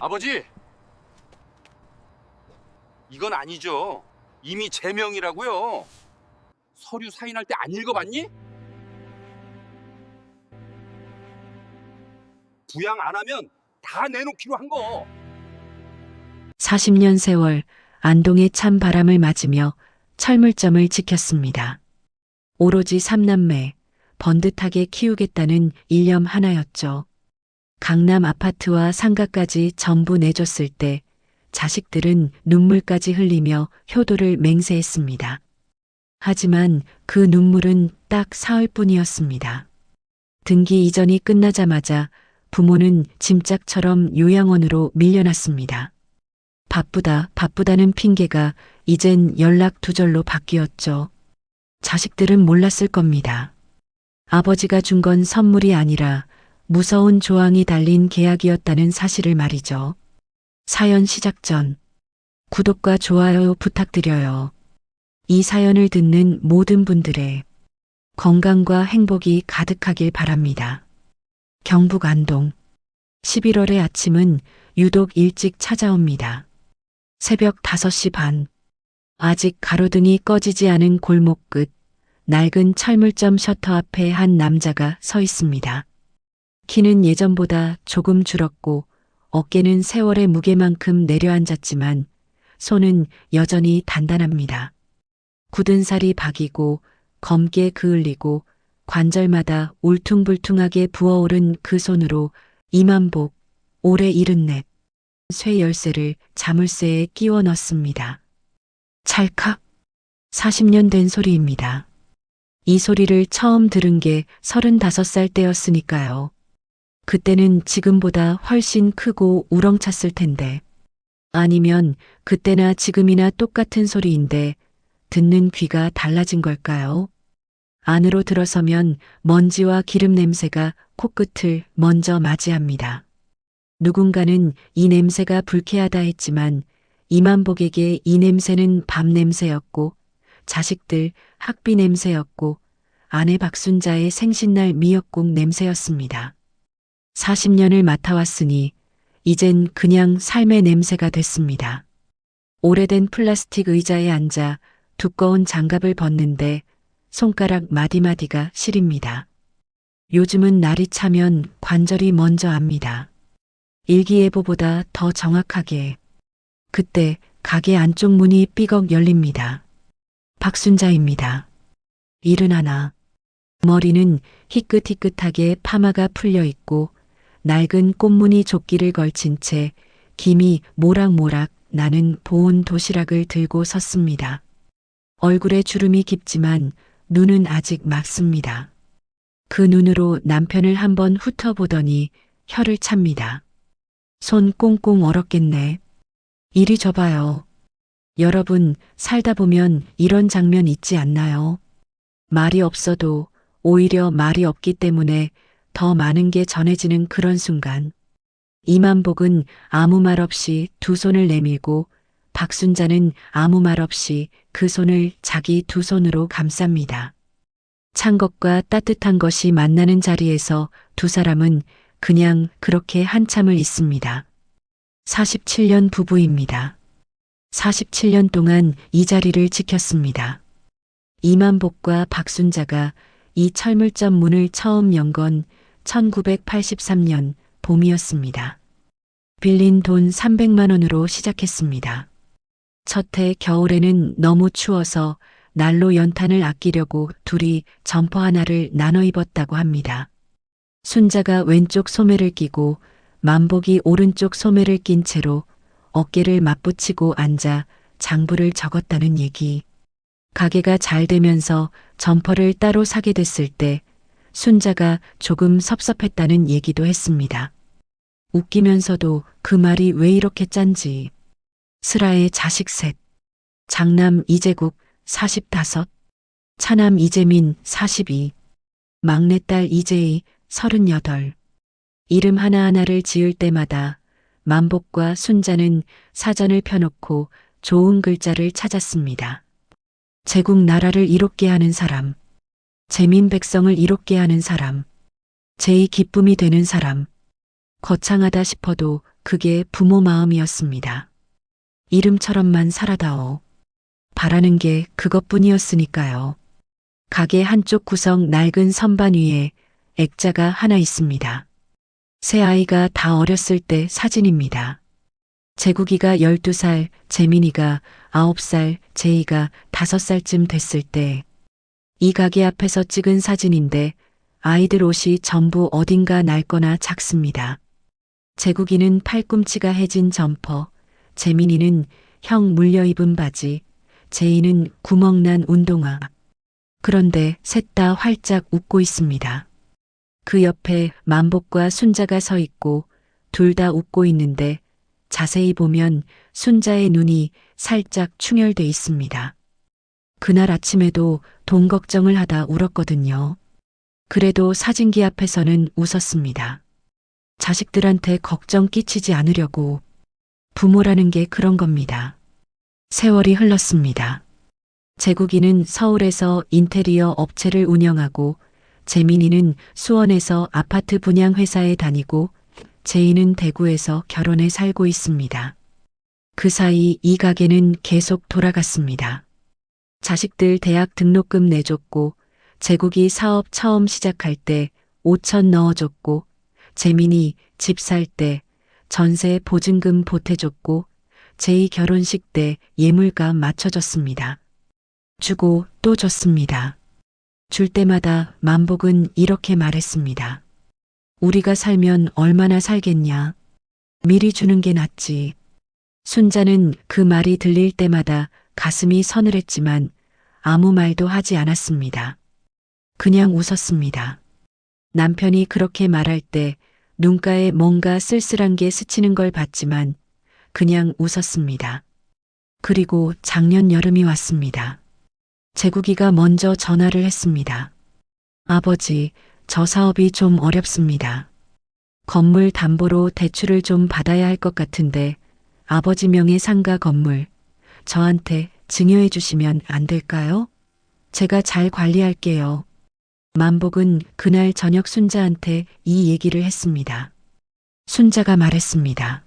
아버지, 이건 아니죠. 이미 제명이라고요. 서류 사인할 때 안 읽어봤니? 부양 안 하면 다 내놓기로 한 거. 40년 세월 안동의 찬 바람을 맞으며 철물점을 지켰습니다. 오로지 삼남매 번듯하게 키우겠다는 일념 하나였죠. 강남 아파트와 상가까지 전부 내줬을 때 자식들은 눈물까지 흘리며 효도를 맹세했습니다. 하지만 그 눈물은 딱 사흘뿐이었습니다. 등기 이전이 끝나자마자 부모는 짐짝처럼 요양원으로 밀려났습니다. 바쁘다는 핑계가 이젠 연락 두절로 바뀌었죠. 자식들은 몰랐을 겁니다. 아버지가 준 건 선물이 아니라 무서운 조항이 달린 계약이었다는 사실을 말이죠. 사연 시작 전 구독과 좋아요 부탁드려요. 이 사연을 듣는 모든 분들의 건강과 행복이 가득하길 바랍니다. 경북 안동 11월의 아침은 유독 일찍 찾아옵니다. 새벽 5시 반. 아직 가로등이 꺼지지 않은 골목 끝 낡은 철물점 셔터 앞에 한 남자가 서 있습니다. 키는 예전보다 조금 줄었고 어깨는 세월의 무게만큼 내려앉았지만 손은 여전히 단단합니다. 굳은 살이 박이고 검게 그을리고 관절마다 울퉁불퉁하게 부어오른 그 손으로 이만복 올해 74 쇠 열쇠를 자물쇠에 끼워 넣습니다. 찰칵 40년 된 소리입니다. 이 소리를 처음 들은 게 35살 때였으니까요. 그때는 지금보다 훨씬 크고 우렁찼을 텐데. 아니면 그때나 지금이나 똑같은 소리인데 듣는 귀가 달라진 걸까요? 안으로 들어서면 먼지와 기름 냄새가 코끝을 먼저 맞이합니다. 누군가는 이 냄새가 불쾌하다 했지만 이만복에게 이 냄새는 밤 냄새였고 자식들 학비 냄새였고 아내 박순자의 생신날 미역국 냄새였습니다. 40년을 맡아왔으니 이젠 그냥 삶의 냄새가 됐습니다. 오래된 플라스틱 의자에 앉아 두꺼운 장갑을 벗는데 손가락 마디마디가 시립니다. 요즘은 날이 차면 관절이 먼저 압니다. 일기예보보다 더 정확하게. 그때 가게 안쪽 문이 삐걱 열립니다. 박순자입니다. 71. 머리는 희끗희끗하게 파마가 풀려 있고 낡은 꽃무늬 조끼를 걸친 채 김이 모락모락 나는 보온 도시락을 들고 섰습니다. 얼굴에 주름이 깊지만 눈은 아직 맑습니다. 그 눈으로 남편을 한번 훑어보더니 혀를 찹니다. 손 꽁꽁 얼었겠네. 이리 줘봐요. 여러분, 살다 보면 이런 장면 있지 않나요? 말이 없어도 오히려 말이 없기 때문에 더 많은 게 전해지는 그런 순간. 이만복은 아무 말 없이 두 손을 내밀고 박순자는 아무 말 없이 그 손을 자기 두 손으로 감쌉니다. 찬 것과 따뜻한 것이 만나는 자리에서 두 사람은 그냥 그렇게 한참을 있습니다. 47년 부부입니다. 47년 동안 이 자리를 지켰습니다. 이만복과 박순자가 이 철물점 문을 처음 연 건 1983년 봄이었습니다. 빌린 돈 300만 원으로 시작했습니다. 첫 해 겨울에는 너무 추워서 난로 연탄을 아끼려고 둘이 점퍼 하나를 나눠 입었다고 합니다. 순자가 왼쪽 소매를 끼고 만복이 오른쪽 소매를 낀 채로 어깨를 맞붙이고 앉아 장부를 적었다는 얘기. 가게가 잘 되면서 점퍼를 따로 사게 됐을 때 순자가 조금 섭섭했다는 얘기도 했습니다. 웃기면서도 그 말이 왜 이렇게 짠지. 슬아의 자식 셋, 장남 이재국 45, 차남 이재민 42, 막내딸 이재희 38. 이름 하나하나를 지을 때마다 만복과 순자는 사전을 펴놓고 좋은 글자를 찾았습니다. 제국 나라를 이롭게 하는 사람, 재민 백성을 이롭게 하는 사람, 제의 기쁨이 되는 사람. 거창하다 싶어도 그게 부모 마음이었습니다. 이름처럼만 살아다오. 바라는 게 그것뿐이었으니까요. 가게 한쪽 구석 낡은 선반 위에 액자가 하나 있습니다. 세 아이가 다 어렸을 때 사진입니다. 재국이가 12살, 재민이가 9살, 제이가 5살쯤 됐을 때 이 가게 앞에서 찍은 사진인데 아이들 옷이 전부 어딘가 낡거나 작습니다. 재국이는 팔꿈치가 해진 점퍼, 재민이는 형 물려 입은 바지, 제이는 구멍난 운동화. 그런데 셋 다 활짝 웃고 있습니다. 그 옆에 만복과 순자가 서 있고 둘 다 웃고 있는데 자세히 보면 순자의 눈이 살짝 충혈돼 있습니다. 그날 아침에도 돈 걱정을 하다 울었거든요. 그래도 사진기 앞에서는 웃었습니다. 자식들한테 걱정 끼치지 않으려고. 부모라는 게 그런 겁니다. 세월이 흘렀습니다. 재국이는 서울에서 인테리어 업체를 운영하고 재민이는 수원에서 아파트 분양 회사에 다니고 제이는 대구에서 결혼해 살고 있습니다. 그 사이 이 가게는 계속 돌아갔습니다. 자식들 대학 등록금 내줬고 재국이 사업 처음 시작할 때 5천 넣어줬고 재민이 집 살 때 전세 보증금 보태줬고 제이 결혼식 때 예물값 맞춰줬습니다. 주고 또 줬습니다. 줄 때마다 만복은 이렇게 말했습니다. 우리가 살면 얼마나 살겠냐. 미리 주는 게 낫지. 순자는 그 말이 들릴 때마다 가슴이 서늘했지만 아무 말도 하지 않았습니다. 그냥 웃었습니다. 남편이 그렇게 말할 때 눈가에 뭔가 쓸쓸한 게 스치는 걸 봤지만 그냥 웃었습니다. 그리고 작년 여름이 왔습니다. 재국이가 먼저 전화를 했습니다. 아버지, 저 사업이 좀 어렵습니다. 건물 담보로 대출을 좀 받아야 할 것 같은데 아버지 명의 상가 건물 저한테 증여해 주시면 안 될까요? 제가 잘 관리할게요. 만복은 그날 저녁 순자한테 이 얘기를 했습니다. 순자가 말했습니다.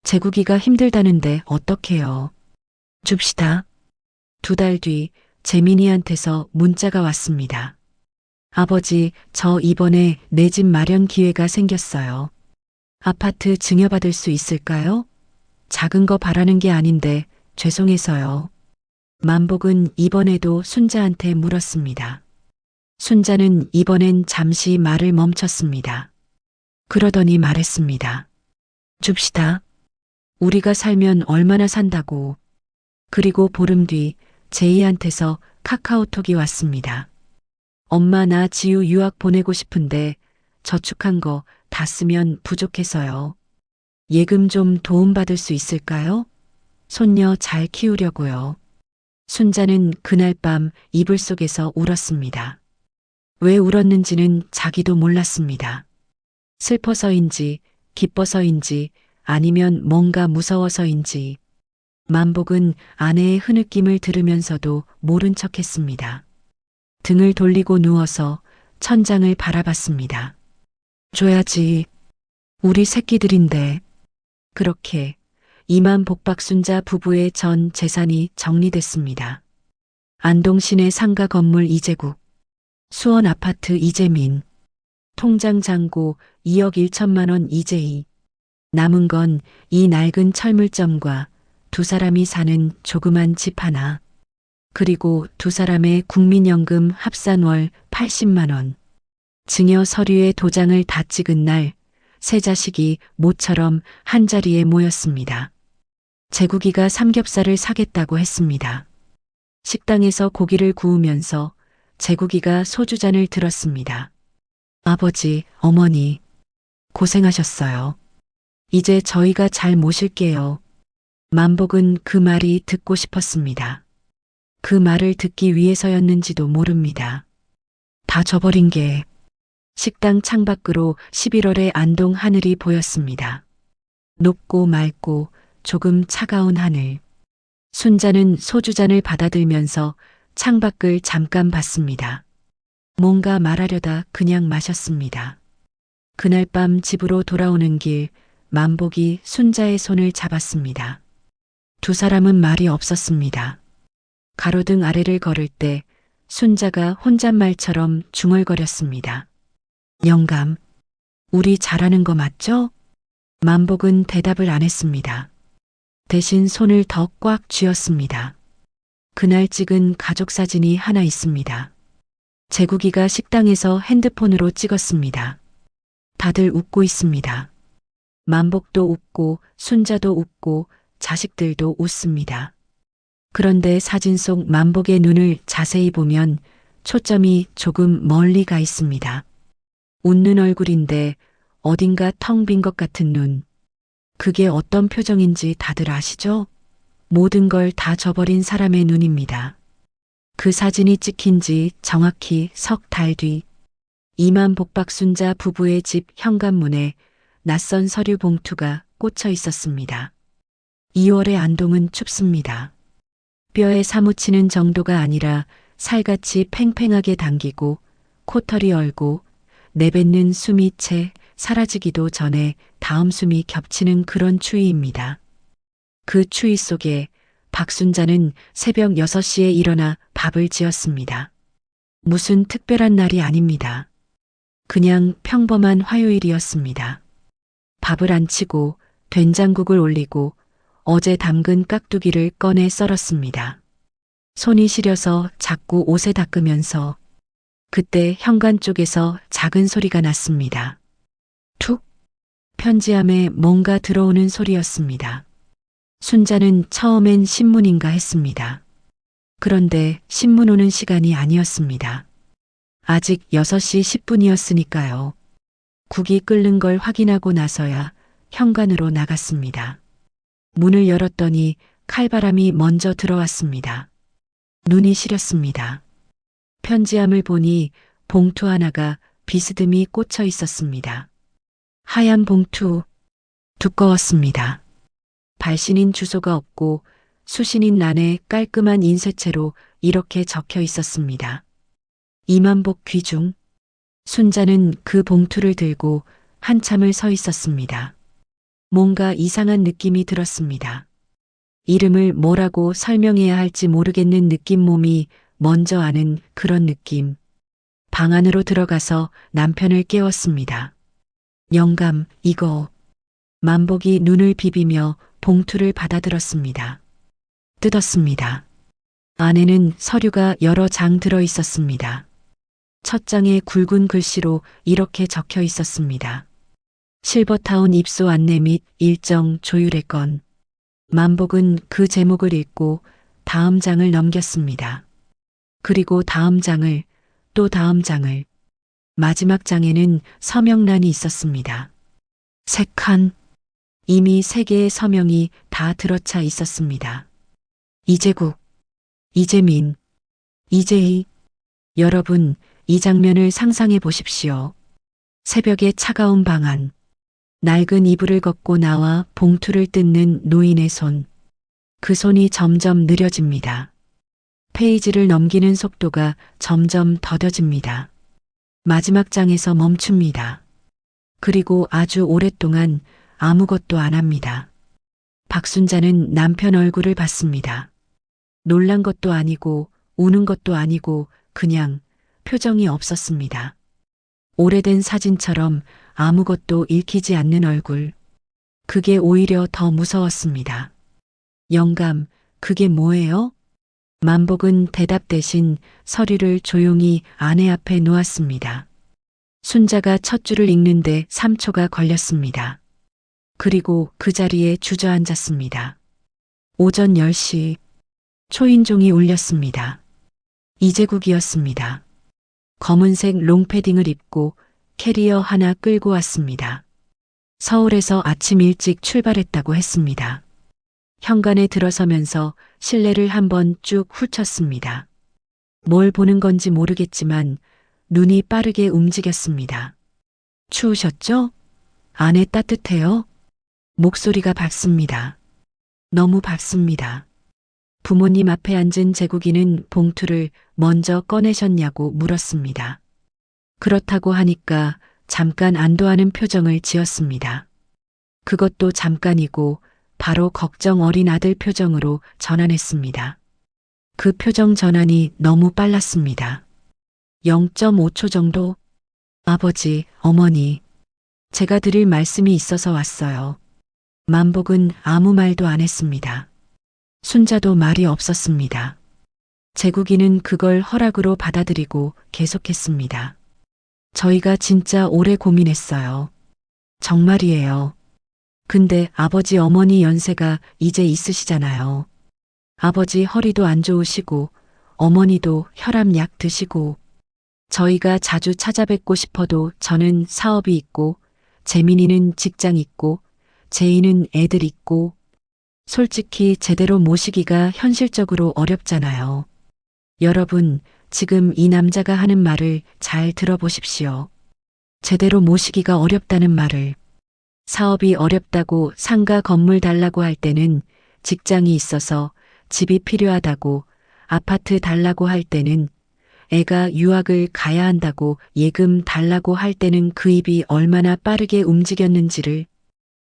재국이가 힘들다는데 어떡해요. 줍시다. 2달 뒤 재민이한테서 문자가 왔습니다. 아버지, 저 이번에 내 집 마련 기회가 생겼어요. 아파트 증여받을 수 있을까요? 작은 거 바라는 게 아닌데 죄송해서요. 만복은 이번에도 순자한테 물었습니다. 순자는 이번엔 잠시 말을 멈췄습니다. 그러더니 말했습니다. 줍시다. 우리가 살면 얼마나 산다고. 그리고 보름 뒤 제이한테서 카카오톡이 왔습니다. 엄마 나 지우 유학 보내고 싶은데 저축한 거 다 쓰면 부족해서요. 예금 좀 도움받을 수 있을까요? 손녀 잘 키우려고요. 순자는 그날 밤 이불 속에서 울었습니다. 왜 울었는지는 자기도 몰랐습니다. 슬퍼서인지 기뻐서인지 아니면 뭔가 무서워서인지 만복은 아내의 흐느낌을 들으면서도 모른 척했습니다. 등을 돌리고 누워서 천장을 바라봤습니다. 줘야지. 우리 새끼들인데. 그렇게 이만 복박순자 부부의 전 재산이 정리됐습니다. 안동 시내 상가 건물 이재국, 수원 아파트 이재민, 통장 잔고 2억 1천만 원 이재희. 남은 건 이 낡은 철물점과 두 사람이 사는 조그만 집 하나. 그리고 두 사람의 국민연금 합산월 80만 원. 증여 서류에 도장을 다 찍은 날 세 자식이 모처럼 한자리에 모였습니다. 재국이가 삼겹살을 사겠다고 했습니다. 식당에서 고기를 구우면서 재국이가 소주잔을 들었습니다. 아버지, 어머니, 고생하셨어요. 이제 저희가 잘 모실게요. 만복은 그 말이 듣고 싶었습니다. 그 말을 듣기 위해서였는지도 모릅니다. 다 저버린 게 식당 창밖으로 11월의 안동 하늘이 보였습니다. 높고 맑고 조금 차가운 하늘. 순자는 소주잔을 받아들면서 창밖을 잠깐 봤습니다. 뭔가 말하려다 그냥 마셨습니다. 그날 밤 집으로 돌아오는 길 만복이 순자의 손을 잡았습니다. 두 사람은 말이 없었습니다. 가로등 아래를 걸을 때 순자가 혼잣말처럼 중얼거렸습니다. 영감, 우리 잘하는 거 맞죠? 만복은 대답을 안 했습니다. 대신 손을 더 꽉 쥐었습니다. 그날 찍은 가족 사진이 하나 있습니다. 제국이가 식당에서 핸드폰으로 찍었습니다. 다들 웃고 있습니다. 만복도 웃고 순자도 웃고 자식들도 웃습니다. 그런데 사진 속 만복의 눈을 자세히 보면 초점이 조금 멀리 가 있습니다. 웃는 얼굴인데 어딘가 텅 빈 것 같은 눈. 그게 어떤 표정인지 다들 아시죠? 모든 걸 다 저버린 사람의 눈입니다. 그 사진이 찍힌 지 정확히 석 달 뒤 이만 복박순자 부부의 집 현관문에 낯선 서류 봉투가 꽂혀 있었습니다. 2월의 안동은 춥습니다. 뼈에 사무치는 정도가 아니라 살같이 팽팽하게 당기고 코털이 얼고 내뱉는 숨이 채 사라지기도 전에 다음 숨이 겹치는 그런 추위입니다. 그 추위 속에 박순자는 새벽 6시에 일어나 밥을 지었습니다. 무슨 특별한 날이 아닙니다. 그냥 평범한 화요일이었습니다. 밥을 안 치고 된장국을 올리고 어제 담근 깍두기를 꺼내 썰었습니다. 손이 시려서 자꾸 옷에 닦으면서 그때 현관 쪽에서 작은 소리가 났습니다. 툭! 편지함에 뭔가 들어오는 소리였습니다. 순자는 처음엔 신문인가 했습니다. 그런데 신문 오는 시간이 아니었습니다. 아직 6시 10분이었으니까요. 국이 끓는 걸 확인하고 나서야 현관으로 나갔습니다. 문을 열었더니 칼바람이 먼저 들어왔습니다. 눈이 시렸습니다. 편지함을 보니 봉투 하나가 비스듬히 꽂혀 있었습니다. 하얀 봉투, 두꺼웠습니다. 발신인 주소가 없고 수신인 란에 깔끔한 인쇄체로 이렇게 적혀 있었습니다. 이만복 귀중. 순자는 그 봉투를 들고 한참을 서 있었습니다. 뭔가 이상한 느낌이 들었습니다. 이름을 뭐라고 설명해야 할지 모르겠는 느낌, 몸이 먼저 아는 그런 느낌. 방 안으로 들어가서 남편을 깨웠습니다. 영감, 이거. 만복이 눈을 비비며 봉투를 받아들었습니다. 뜯었습니다. 안에는 서류가 여러 장 들어 있었습니다. 첫 장에 굵은 글씨로 이렇게 적혀 있었습니다. 실버타운 입소 안내 및 일정 조율의 건. 만복은 그 제목을 읽고 다음 장을 넘겼습니다. 그리고 다음 장을, 또 다음 장을. 마지막 장에는 서명란이 있었습니다. 3칸. 이미 3개의 서명이 다 들어차 있었습니다. 이재국, 이재민, 이재희. 여러분, 이 장면을 상상해 보십시오. 새벽의 차가운 방 안. 낡은 이불을 걷고 나와 봉투를 뜯는 노인의 손. 그 손이 점점 느려집니다. 페이지를 넘기는 속도가 점점 더뎌집니다. 마지막 장에서 멈춥니다. 그리고 아주 오랫동안 아무것도 안 합니다. 박순자는 남편 얼굴을 봤습니다. 놀란 것도 아니고 우는 것도 아니고 그냥 표정이 없었습니다. 오래된 사진처럼 아무것도 읽히지 않는 얼굴. 그게 오히려 더 무서웠습니다. 영감, 그게 뭐예요? 만복은 대답 대신 서류를 조용히 아내 앞에 놓았습니다. 순자가 첫 줄을 읽는데 3초가 걸렸습니다. 그리고 그 자리에 주저앉았습니다. 오전 10시 초인종이 울렸습니다. 이재국이었습니다. 검은색 롱패딩을 입고 캐리어 하나 끌고 왔습니다. 서울에서 아침 일찍 출발했다고 했습니다. 현관에 들어서면서 실내를 한번 쭉 훑었습니다. 뭘 보는 건지 모르겠지만 눈이 빠르게 움직였습니다. 추우셨죠? 안에 따뜻해요? 목소리가 밝습니다. 너무 밝습니다. 부모님 앞에 앉은 제국이는 봉투를 먼저 꺼내셨냐고 물었습니다. 그렇다고 하니까 잠깐 안도하는 표정을 지었습니다. 그것도 잠깐이고 바로 걱정 어린 아들 표정으로 전환했습니다. 그 표정 전환이 너무 빨랐습니다. 0.5초 정도? 아버지, 어머니, 제가 드릴 말씀이 있어서 왔어요. 만복은 아무 말도 안 했습니다. 순자도 말이 없었습니다. 제국이는 그걸 허락으로 받아들이고 계속했습니다. 저희가 진짜 오래 고민했어요. 정말이에요. 근데 아버지 어머니 연세가 이제 있으시잖아요. 아버지 허리도 안 좋으시고 어머니도 혈압약 드시고 저희가 자주 찾아뵙고 싶어도 저는 사업이 있고 재민이는 직장 있고 제이는 애들 있고 솔직히 제대로 모시기가 현실적으로 어렵잖아요. 여러분, 지금 이 남자가 하는 말을 잘 들어보십시오. 제대로 모시기가 어렵다는 말을. 사업이 어렵다고 상가 건물 달라고 할 때는 직장이 있어서 집이 필요하다고 아파트 달라고 할 때는 애가 유학을 가야 한다고 예금 달라고 할 때는 그 입이 얼마나 빠르게 움직였는지를.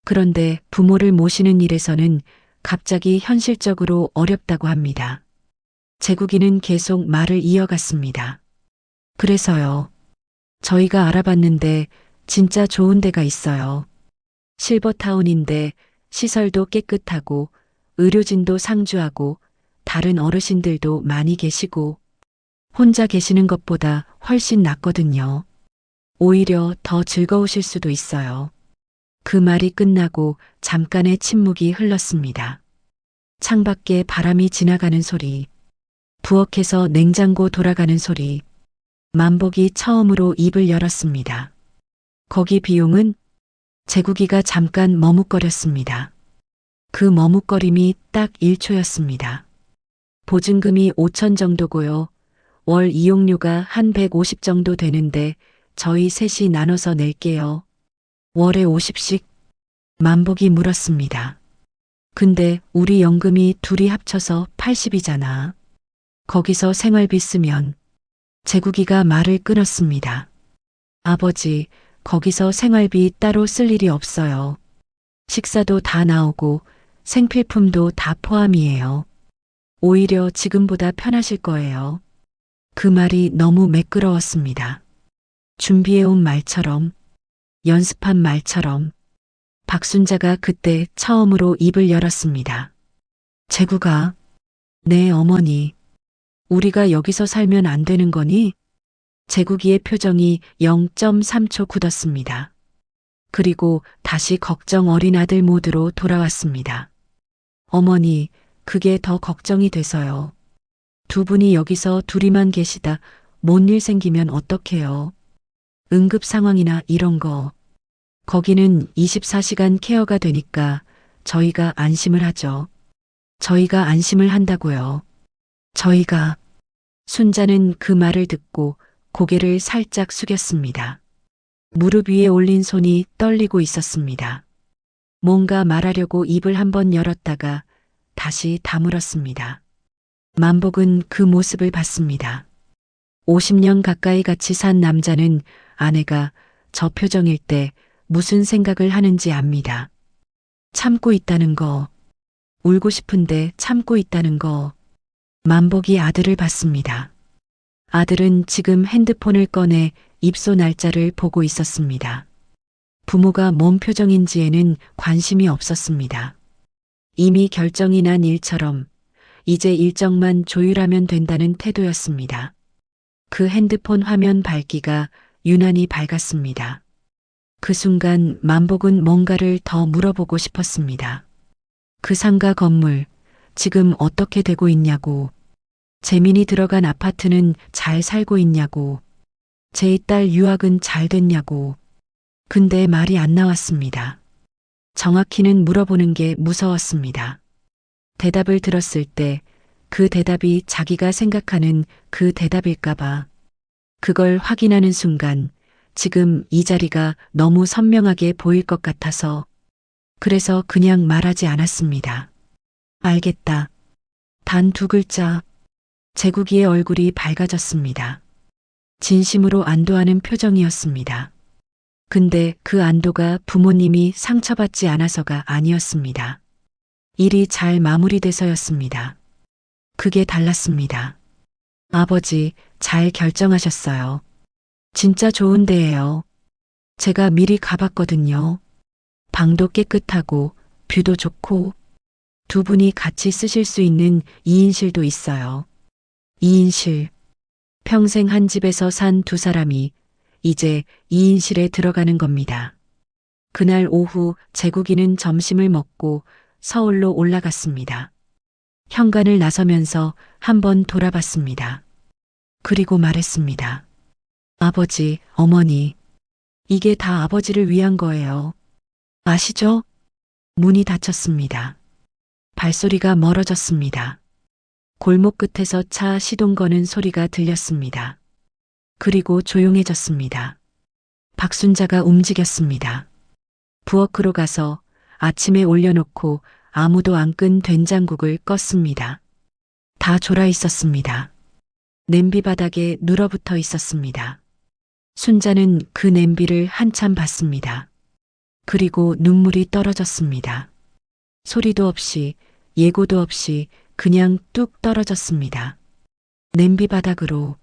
그런데 부모를 모시는 일에서는 갑자기 현실적으로 어렵다고 합니다. 제국이는 계속 말을 이어갔습니다. 그래서요. 저희가 알아봤는데 진짜 좋은 데가 있어요. 실버타운인데 시설도 깨끗하고 의료진도 상주하고 다른 어르신들도 많이 계시고 혼자 계시는 것보다 훨씬 낫거든요. 오히려 더 즐거우실 수도 있어요. 그 말이 끝나고 잠깐의 침묵이 흘렀습니다. 창밖에 바람이 지나가는 소리, 부엌에서 냉장고 돌아가는 소리, 만복이 처음으로 입을 열었습니다. 거기 비용은? 제국이가 잠깐 머뭇거렸습니다. 그 머뭇거림이 딱 1초였습니다. 보증금이 5천 정도고요. 월 이용료가 한 150 정도 되는데 저희 셋이 나눠서 낼게요. 월에 50씩? 만복이 물었습니다. 근데 우리 연금이 둘이 합쳐서 80이잖아. 거기서 생활비 쓰면. 제국이가 말을 끊었습니다. 아버지, 거기서 생활비 따로 쓸 일이 없어요. 식사도 다 나오고 생필품도 다 포함이에요. 오히려 지금보다 편하실 거예요. 그 말이 너무 매끄러웠습니다. 준비해온 말처럼, 연습한 말처럼 박순자가 그때 처음으로 입을 열었습니다. 제국아, 네 어머니, 우리가 여기서 살면 안 되는 거니? 제국이의 표정이 0.3초 굳었습니다. 그리고 다시 걱정 어린 아들 모드로 돌아왔습니다. 어머니, 그게 더 걱정이 돼서요. 두 분이 여기서 둘이만 계시다 뭔 일 생기면 어떡해요? 응급 상황이나 이런 거. 거기는 24시간 케어가 되니까 저희가 안심을 하죠. 저희가 안심을 한다고요. 저희가. 순자는 그 말을 듣고 고개를 살짝 숙였습니다. 무릎 위에 올린 손이 떨리고 있었습니다. 뭔가 말하려고 입을 한번 열었다가 다시 다물었습니다. 만복은 그 모습을 봤습니다. 50년 가까이 같이 산 남자는 아내가 저 표정일 때 무슨 생각을 하는지 압니다. 참고 있다는 거, 울고 싶은데 참고 있다는 거. 만복이 아들을 봤습니다. 아들은 지금 핸드폰을 꺼내 입소 날짜를 보고 있었습니다. 부모가 뭔 표정인지에는 관심이 없었습니다. 이미 결정이 난 일처럼 이제 일정만 조율하면 된다는 태도였습니다. 그 핸드폰 화면 밝기가 유난히 밝았습니다. 그 순간 만복은 뭔가를 더 물어보고 싶었습니다. 그 상가 건물, 지금 어떻게 되고 있냐고. 재민이 들어간 아파트는 잘 살고 있냐고. 제 딸 유학은 잘 됐냐고. 근데 말이 안 나왔습니다. 정확히는 물어보는 게 무서웠습니다. 대답을 들었을 때 그 대답이 자기가 생각하는 그 대답일까봐. 그걸 확인하는 순간 지금 이 자리가 너무 선명하게 보일 것 같아서 그래서 그냥 말하지 않았습니다. 알겠다. 단 2글자. 제국이의 얼굴이 밝아졌습니다. 진심으로 안도하는 표정이었습니다. 근데 그 안도가 부모님이 상처받지 않아서가 아니었습니다. 일이 잘 마무리돼서였습니다. 그게 달랐습니다. 아버지, 잘 결정하셨어요. 진짜 좋은 데예요. 제가 미리 가봤거든요. 방도 깨끗하고 뷰도 좋고 두 분이 같이 쓰실 수 있는 2인실도 있어요. 2인실. 평생 한 집에서 산 두 사람이 이제 2인실에 들어가는 겁니다. 그날 오후 제국이는 점심을 먹고 서울로 올라갔습니다. 현관을 나서면서 한번 돌아봤습니다. 그리고 말했습니다. 아버지, 어머니, 이게 다 아버지를 위한 거예요. 아시죠? 문이 닫혔습니다. 발소리가 멀어졌습니다. 골목 끝에서 차 시동 거는 소리가 들렸습니다. 그리고 조용해졌습니다. 박순자가 움직였습니다. 부엌으로 가서 아침에 올려놓고 아무도 안 끈 된장국을 껐습니다. 다 졸아 있었습니다. 냄비 바닥에 눌어붙어 있었습니다. 순자는 그 냄비를 한참 봤습니다. 그리고 눈물이 떨어졌습니다. 소리도 없이 예고도 없이 그냥 뚝 떨어졌습니다. 냄비 바닥으로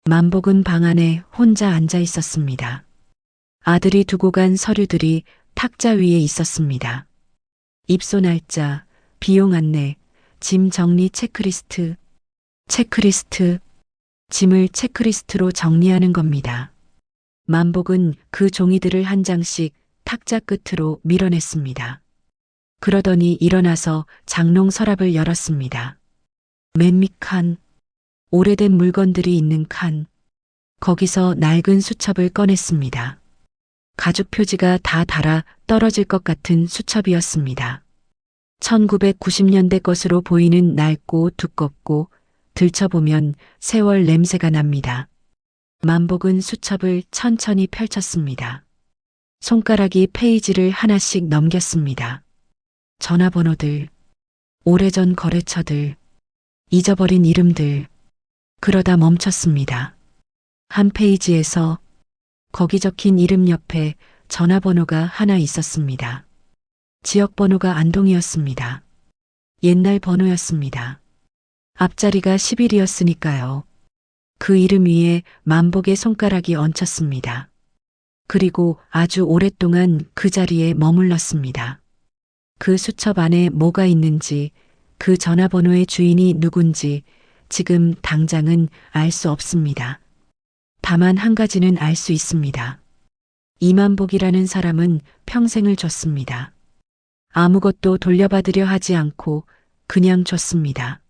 만복은 방 안에 혼자 앉아 있었습니다. 아들이 두고 간 서류들이 탁자 위에 있었습니다. 입소 날짜, 비용 안내, 짐 정리 체크리스트, 짐을 체크리스트로 정리하는 겁니다. 만복은 그 종이들을 한 장씩 탁자 끝으로 밀어냈습니다. 그러더니 일어나서 장롱 서랍을 열었습니다. 맨 밑 칸, 오래된 물건들이 있는 칸, 거기서 낡은 수첩을 꺼냈습니다. 가죽 표지가 다 닳아 떨어질 것 같은 수첩이었습니다. 1990년대 것으로 보이는 낡고 두껍고 들춰보면 세월 냄새가 납니다. 만복은 수첩을 천천히 펼쳤습니다. 손가락이 페이지를 하나씩 넘겼습니다. 전화번호들, 오래전 거래처들, 잊어버린 이름들. 그러다 멈췄습니다. 한 페이지에서 거기 적힌 이름 옆에 전화번호가 하나 있었습니다. 지역번호가 안동이었습니다. 옛날 번호였습니다. 앞자리가 11이었으니까요. 그 이름 위에 만복의 손가락이 얹혔습니다. 그리고 아주 오랫동안 그 자리에 머물렀습니다. 그 수첩 안에 뭐가 있는지, 그 전화번호의 주인이 누군지 지금 당장은 알 수 없습니다. 다만 한 가지는 알 수 있습니다. 이만복이라는 사람은 평생을 줬습니다. 아무것도 돌려받으려 하지 않고 그냥 줬습니다.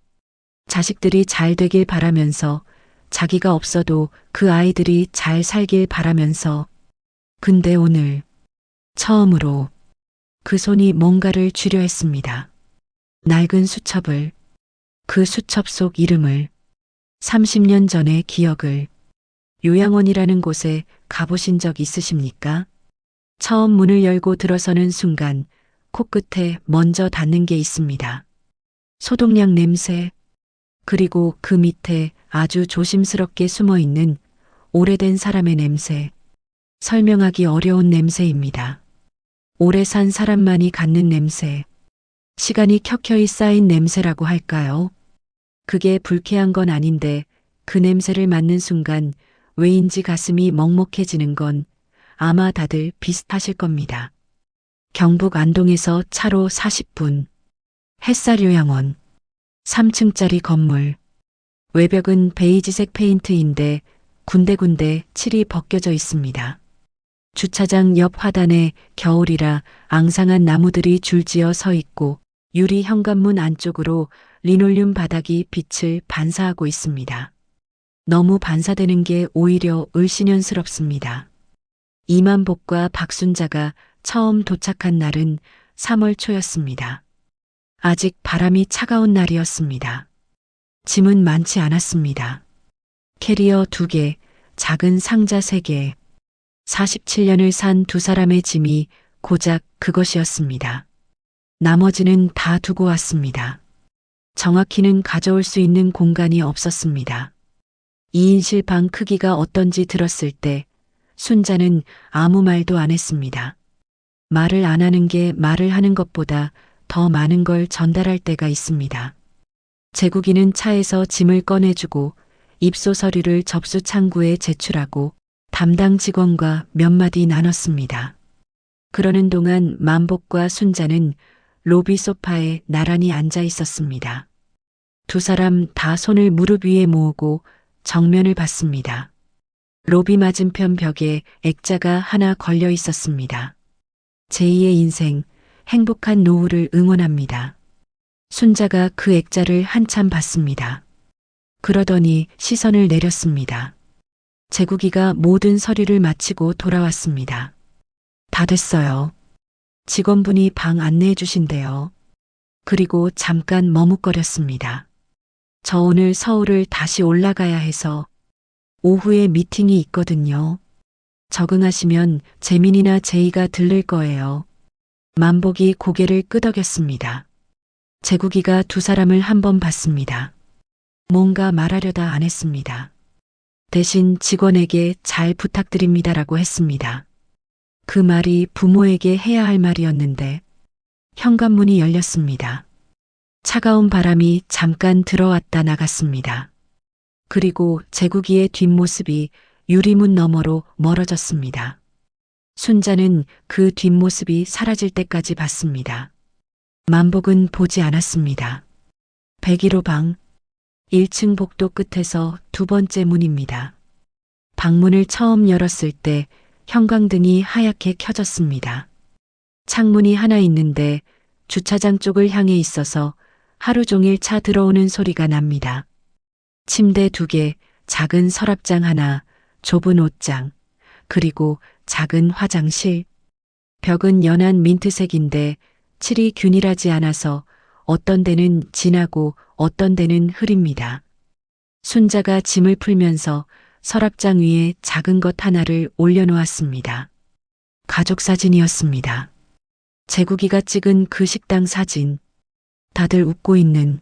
자식들이 잘 되길 바라면서, 자기가 없어도 그 아이들이 잘 살길 바라면서. 근데 오늘 처음으로 그 손이 뭔가를 쥐려 했습니다. 낡은 수첩을, 그 수첩 속 이름을, 30년 전의 기억을. 요양원이라는 곳에 가보신 적 있으십니까? 처음 문을 열고 들어서는 순간 코끝에 먼저 닿는 게 있습니다. 소독약 냄새, 그리고 그 밑에 아주 조심스럽게 숨어 있는 오래된 사람의 냄새. 설명하기 어려운 냄새입니다. 오래 산 사람만이 갖는 냄새. 시간이 켜켜이 쌓인 냄새라고 할까요? 그게 불쾌한 건 아닌데 그 냄새를 맡는 순간 왜인지 가슴이 먹먹해지는 건 아마 다들 비슷하실 겁니다. 경북 안동에서 차로 40분. 햇살 요양원. 3층짜리 건물. 외벽은 베이지색 페인트인데 군데군데 칠이 벗겨져 있습니다. 주차장 옆 화단에 겨울이라 앙상한 나무들이 줄지어 서 있고 유리 현관문 안쪽으로 리놀륨 바닥이 빛을 반사하고 있습니다. 너무 반사되는 게 오히려 을씨년스럽습니다. 이만복과 박순자가 처음 도착한 날은 3월 초였습니다. 아직 바람이 차가운 날이었습니다. 짐은 많지 않았습니다. 캐리어 2개, 작은 상자 3개. 47년을 산 두 사람의 짐이 고작 그것이었습니다. 나머지는 다 두고 왔습니다. 정확히는 가져올 수 있는 공간이 없었습니다. 2인실 방 크기가 어떤지 들었을 때 순자는 아무 말도 안 했습니다. 말을 안 하는 게 말을 하는 것보다 더 많은 걸 전달할 때가 있습니다. 제국이는 차에서 짐을 꺼내주고 입소 서류를 접수 창구에 제출하고 담당 직원과 몇 마디 나눴습니다. 그러는 동안 만복과 순자는 로비 소파에 나란히 앉아 있었습니다. 두 사람 다 손을 무릎 위에 모으고 정면을 봤습니다. 로비 맞은편 벽에 액자가 하나 걸려 있었습니다. 제2의 인생, 행복한 노후를 응원합니다. 순자가 그 액자를 한참 봤습니다. 그러더니 시선을 내렸습니다. 제국이가 모든 서류를 마치고 돌아왔습니다. 다 됐어요. 직원분이 방 안내해 주신대요. 그리고 잠깐 머뭇거렸습니다. 저 오늘 서울을 다시 올라가야 해서 오후에 미팅이 있거든요. 적응하시면 재민이나 제이가 들를 거예요. 만복이 고개를 끄덕였습니다. 제국이가 두 사람을 한번 봤습니다. 뭔가 말하려다 안 했습니다. 대신 직원에게 잘 부탁드립니다라고 했습니다. 그 말이 부모에게 해야 할 말이었는데 현관문이 열렸습니다. 차가운 바람이 잠깐 들어왔다 나갔습니다. 그리고 제국이의 뒷모습이 유리문 너머로 멀어졌습니다. 순자는 그 뒷모습이 사라질 때까지 봤습니다. 만복은 보지 않았습니다. 101호 1층 복도 끝에서 두 번째 문입니다. 방문을 처음 열었을 때 형광등이 하얗게 켜졌습니다. 창문이 하나 있는데 주차장 쪽을 향해 있어서 하루 종일 차 들어오는 소리가 납니다. 침대 2개, 작은 서랍장 하나, 좁은 옷장, 그리고 작은 화장실. 벽은 연한 민트색인데 칠이 균일하지 않아서 어떤 데는 진하고 어떤 데는 흐립니다. 순자가 짐을 풀면서 서랍장 위에 작은 것 하나를 올려놓았습니다. 가족 사진이었습니다. 제국이가 찍은 그 식당 사진. 다들 웃고 있는.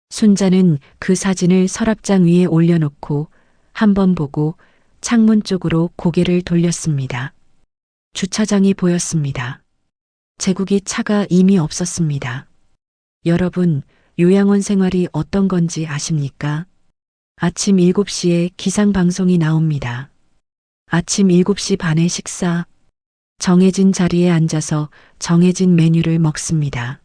순자는 그 사진을 서랍장 위에 올려놓고 한 번 보고 창문 쪽으로 고개를 돌렸습니다. 주차장이 보였습니다. 제국이 차가 이미 없었습니다. 여러분, 요양원 생활이 어떤 건지 아십니까? 아침 7시에 기상방송이 나옵니다. 아침 7시 반에 식사. 정해진 자리에 앉아서 정해진 메뉴를 먹습니다.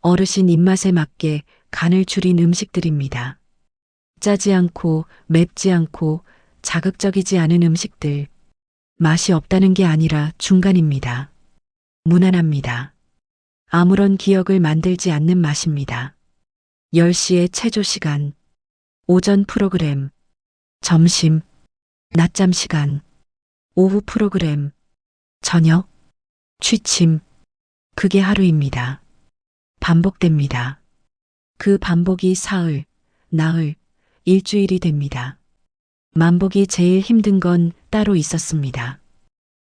어르신 입맛에 맞게 간을 줄인 음식들입니다. 짜지 않고 맵지 않고 자극적이지 않은 음식들. 맛이 없다는 게 아니라 중간입니다. 무난합니다. 아무런 기억을 만들지 않는 맛입니다. 10시에 체조 시간, 오전 프로그램, 점심, 낮잠 시간, 오후 프로그램, 저녁, 취침. 그게 하루입니다. 반복됩니다. 그 반복이 사흘, 나흘, 일주일이 됩니다. 만복이 제일 힘든 건 따로 있었습니다.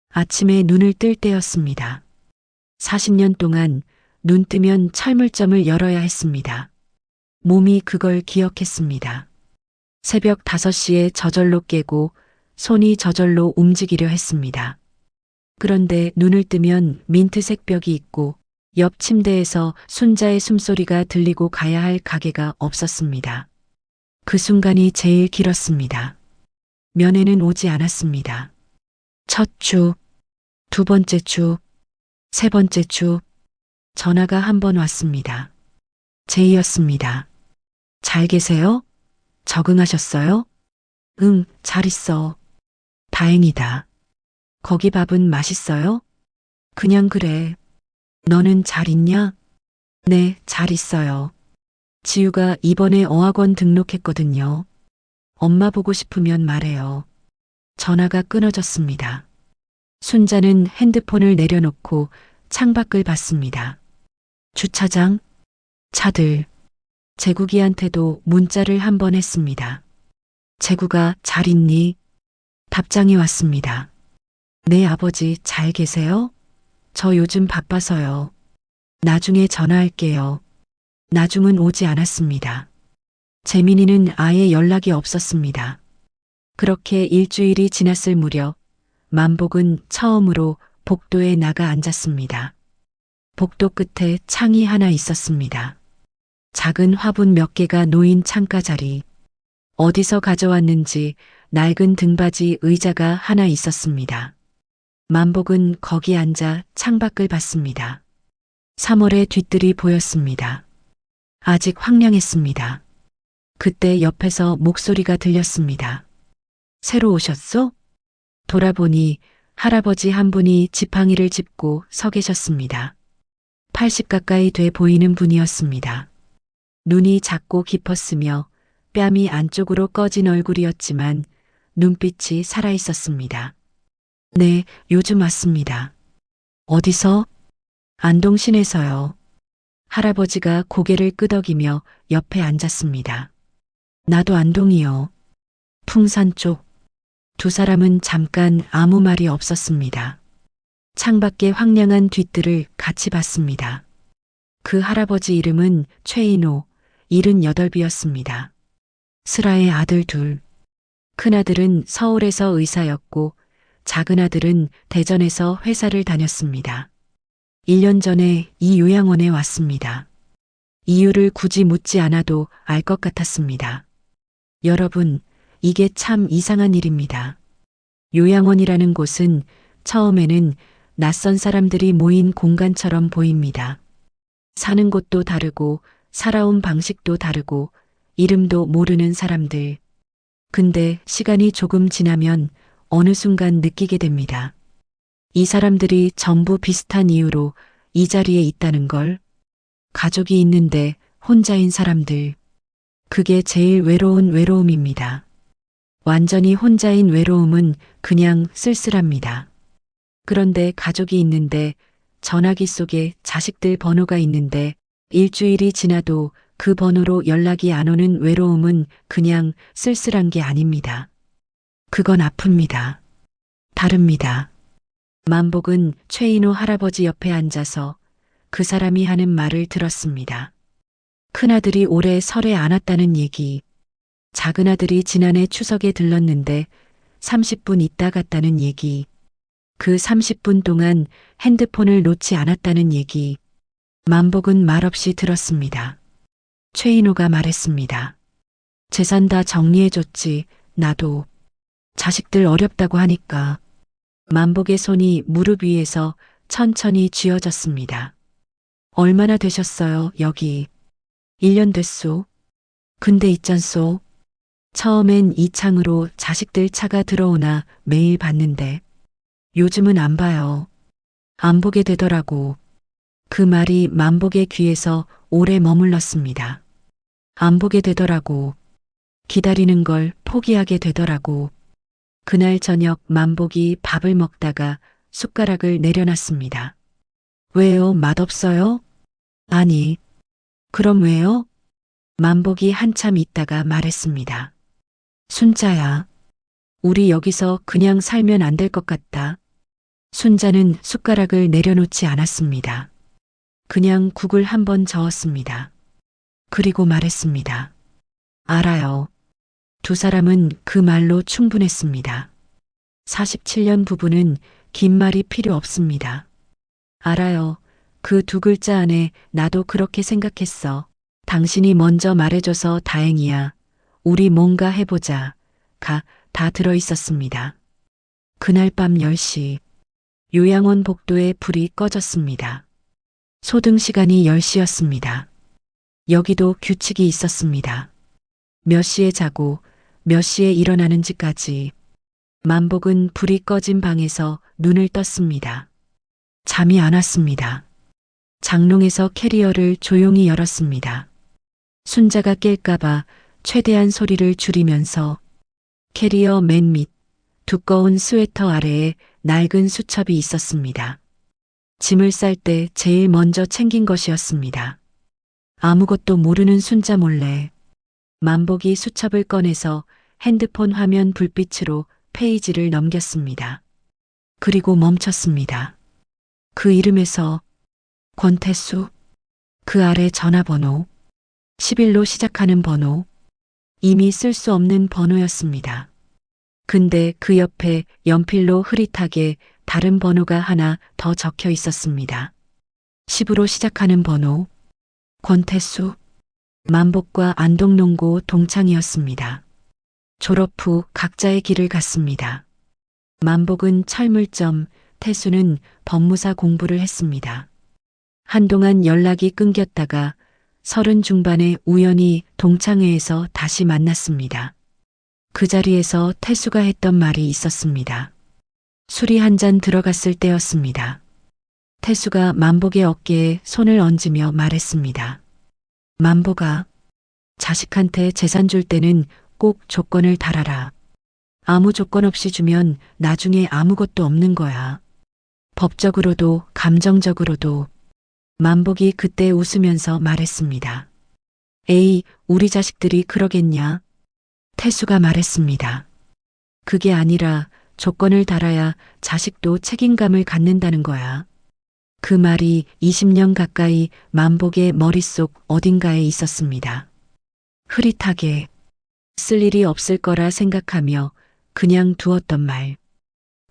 아침에 눈을 뜰 때였습니다. 40년 동안 눈 뜨면 철물점을 열어야 했습니다. 몸이 그걸 기억했습니다. 새벽 5시에 저절로 깨고 손이 저절로 움직이려 했습니다. 그런데 눈을 뜨면 민트색 벽이 있고 옆 침대에서 순자의 숨소리가 들리고 가야 할 가게가 없었습니다. 그 순간이 제일 길었습니다. 면회는 오지 않았습니다. 첫 주, 두 번째 주, 세 번째 주, 전화가 한 번 왔습니다. 제이였습니다. 잘 계세요? 적응하셨어요? 응, 잘 있어. 다행이다. 거기 밥은 맛있어요? 그냥 그래. 너는 잘 있냐? 네, 잘 있어요. 지우가 이번에 어학원 등록했거든요. 엄마 보고 싶으면 말해요. 전화가 끊어졌습니다. 순자는 핸드폰을 내려놓고 창밖을 봤습니다. 주차장, 차들. 제국이한테도 문자를 한 번 했습니다. 제국아, 잘 있니? 답장이 왔습니다. 네, 아버지 잘 계세요? 저 요즘 바빠서요. 나중에 전화할게요. 나중은 오지 않았습니다. 재민이는 아예 연락이 없었습니다. 그렇게 일주일이 지났을 무렵 만복은 처음으로 복도에 나가 앉았습니다. 복도 끝에 창이 하나 있었습니다. 작은 화분 몇 개가 놓인 창가 자리. 어디서 가져왔는지 낡은 등받이 의자가 하나 있었습니다. 만복은 거기 앉아 창밖을 봤습니다. 3월의 뒤뜰이 보였습니다. 아직 황량했습니다. 그때 옆에서 목소리가 들렸습니다. 새로 오셨소? 돌아보니 할아버지 한 분이 지팡이를 짚고 서 계셨습니다. 80 가까이 돼 보이는 분이었습니다. 눈이 작고 깊었으며 뺨이 안쪽으로 꺼진 얼굴이었지만 눈빛이 살아있었습니다. 네, 요즘 왔습니다. 어디서? 안동시내서요. 할아버지가 고개를 끄덕이며 옆에 앉았습니다. 나도 안동이요. 풍산 쪽. 두 사람은 잠깐 아무 말이 없었습니다. 창밖의 황량한 뒤뜰을 같이 봤습니다. 그 할아버지 이름은 최인호, 78이었습니다. 슬아의 아들 둘. 큰아들은 서울에서 의사였고 작은아들은 대전에서 회사를 다녔습니다. 1년 전에 이 요양원에 왔습니다. 이유를 굳이 묻지 않아도 알 것 같았습니다. 여러분, 이게 참 이상한 일입니다. 요양원이라는 곳은 처음에는 낯선 사람들이 모인 공간처럼 보입니다. 사는 곳도 다르고 살아온 방식도 다르고 이름도 모르는 사람들. 근데 시간이 조금 지나면 어느 순간 느끼게 됩니다. 이 사람들이 전부 비슷한 이유로 이 자리에 있다는 걸. 가족이 있는데 혼자인 사람들. 그게 제일 외로운 외로움입니다. 완전히 혼자인 외로움은 그냥 쓸쓸합니다. 그런데 가족이 있는데 전화기 속에 자식들 번호가 있는데 일주일이 지나도 그 번호로 연락이 안 오는 외로움은 그냥 쓸쓸한 게 아닙니다. 그건 아픕니다. 다릅니다. 만복은 최인호 할아버지 옆에 앉아서 그 사람이 하는 말을 들었습니다. 큰아들이 올해 설에 안 왔다는 얘기, 작은아들이 지난해 추석에 들렀는데 30분 있다 갔다는 얘기, 그 30분 동안 핸드폰을 놓지 않았다는 얘기. 만복은 말없이 들었습니다. 최인호가 말했습니다. 재산 다 정리해줬지, 나도. 자식들 어렵다고 하니까. 만복의 손이 무릎 위에서 천천히 쥐어졌습니다. 얼마나 되셨어요, 여기? 1년 됐소. 근데 있잖소. 처음엔 이 창으로 자식들 차가 들어오나 매일 봤는데 요즘은 안 봐요. 안 보게 되더라고. 그 말이 만복의 귀에서 오래 머물렀습니다. 안 보게 되더라고. 기다리는 걸 포기하게 되더라고. 그날 저녁 만복이 밥을 먹다가 숟가락을 내려놨습니다. 왜요? 맛없어요? 아니. 그럼 왜요? 만복이 한참 있다가 말했습니다. 순자야. 우리 여기서 그냥 살면 안 될 것 같다. 순자는 숟가락을 내려놓지 않았습니다. 그냥 국을 한번 저었습니다. 그리고 말했습니다. 알아요. 두 사람은 그 말로 충분했습니다. 47년 부부는 긴 말이 필요 없습니다. 알아요. 그 두 글자 안에 나도 그렇게 생각했어. 당신이 먼저 말해줘서 다행이야. 우리 뭔가 해보자. 다 들어있었습니다. 그날 밤 10시 요양원 복도에 불이 꺼졌습니다. 소등 시간이 10시였습니다. 여기도 규칙이 있었습니다. 몇 시에 자고 몇 시에 일어나는지까지. 만복은 불이 꺼진 방에서 눈을 떴습니다. 잠이 안 왔습니다. 장롱에서 캐리어를 조용히 열었습니다. 순자가 깰까봐 최대한 소리를 줄이면서 캐리어 맨 밑 두꺼운 스웨터 아래에 낡은 수첩이 있었습니다. 짐을 쌀 때 제일 먼저 챙긴 것이었습니다. 아무것도 모르는 순자 몰래 만복이 수첩을 꺼내서 핸드폰 화면 불빛으로 페이지를 넘겼습니다. 그리고 멈췄습니다. 그 이름에서 권태수, 그 아래 전화번호, 11로 시작하는 번호, 이미 쓸 수 없는 번호였습니다. 근데 그 옆에 연필로 흐릿하게 다른 번호가 하나 더 적혀 있었습니다. 10으로 시작하는 번호. 권태수. 만복과 안동농고 동창이었습니다. 졸업 후 각자의 길을 갔습니다. 만복은 철물점, 태수는 법무사 공부를 했습니다. 한동안 연락이 끊겼다가 30 중반에 우연히 동창회에서 다시 만났습니다. 그 자리에서 태수가 했던 말이 있었습니다. 술이 한 잔 들어갔을 때였습니다. 태수가 만복의 어깨에 손을 얹으며 말했습니다. 만복아, 자식한테 재산 줄 때는 꼭 조건을 달아라. 아무 조건 없이 주면 나중에 아무것도 없는 거야. 법적으로도 감정적으로도. 만복이 그때 웃으면서 말했습니다. 에이, 우리 자식들이 그러겠냐? 태수가 말했습니다. 그게 아니라 조건을 달아야 자식도 책임감을 갖는다는 거야. 그 말이 20년 가까이 만복의 머릿속 어딘가에 있었습니다. 흐릿하게 쓸 일이 없을 거라 생각하며 그냥 두었던 말.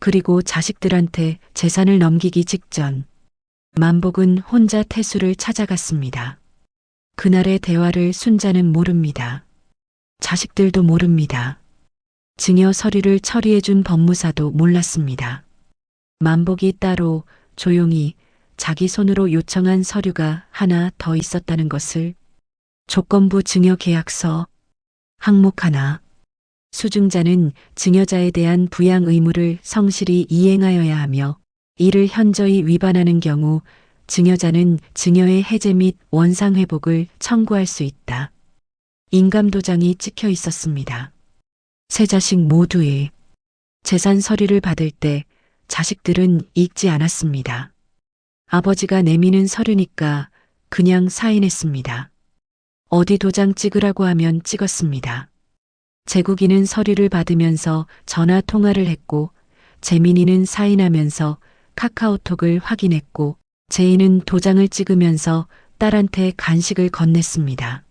그리고 자식들한테 재산을 넘기기 직전 만복은 혼자 태수를 찾아갔습니다. 그날의 대화를 순자는 모릅니다. 자식들도 모릅니다. 증여 서류를 처리해준 법무사도 몰랐습니다. 만복이 따로 조용히 자기 손으로 요청한 서류가 하나 더 있었다는 것을. 조건부 증여 계약서. 항목 하나. 수증자는 증여자에 대한 부양 의무를 성실히 이행하여야 하며 이를 현저히 위반하는 경우 증여자는 증여의 해제 및 원상 회복을 청구할 수 있다. 인감도장이 찍혀 있었습니다. 세 자식 모두의 재산 서류를 받을 때 자식들은 읽지 않았습니다. 아버지가 내미는 서류니까 그냥 사인했습니다. 어디 도장 찍으라고 하면 찍었습니다. 재국이는 서류를 받으면서 전화 통화를 했고 재민이는 사인하면서 카카오톡을 확인했고 제이는 도장을 찍으면서 딸한테 간식을 건넸습니다.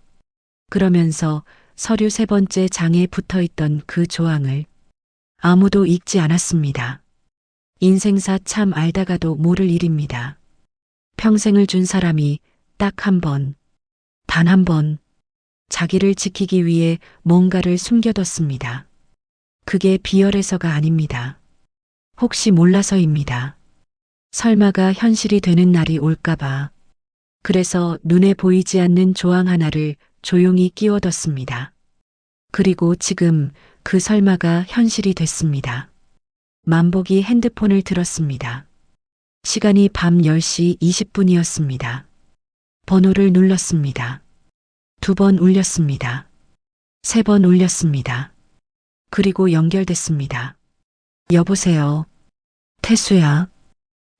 그러면서 서류 세 번째 장에 붙어 있던 그 조항을 아무도 읽지 않았습니다. 인생사 참 알다가도 모를 일입니다. 평생을 준 사람이 딱 한 번, 단 한 번, 자기를 지키기 위해 뭔가를 숨겨뒀습니다. 그게 비열해서가 아닙니다. 혹시 몰라서입니다. 설마가 현실이 되는 날이 올까봐. 그래서 눈에 보이지 않는 조항 하나를 조용히 끼워뒀습니다. 그리고 지금 그 설마가 현실이 됐습니다. 만복이 핸드폰을 들었습니다. 시간이 밤 10시 20분이었습니다. 번호를 눌렀습니다. 2번 울렸습니다. 3번 울렸습니다. 그리고 연결됐습니다. 여보세요. 태수야.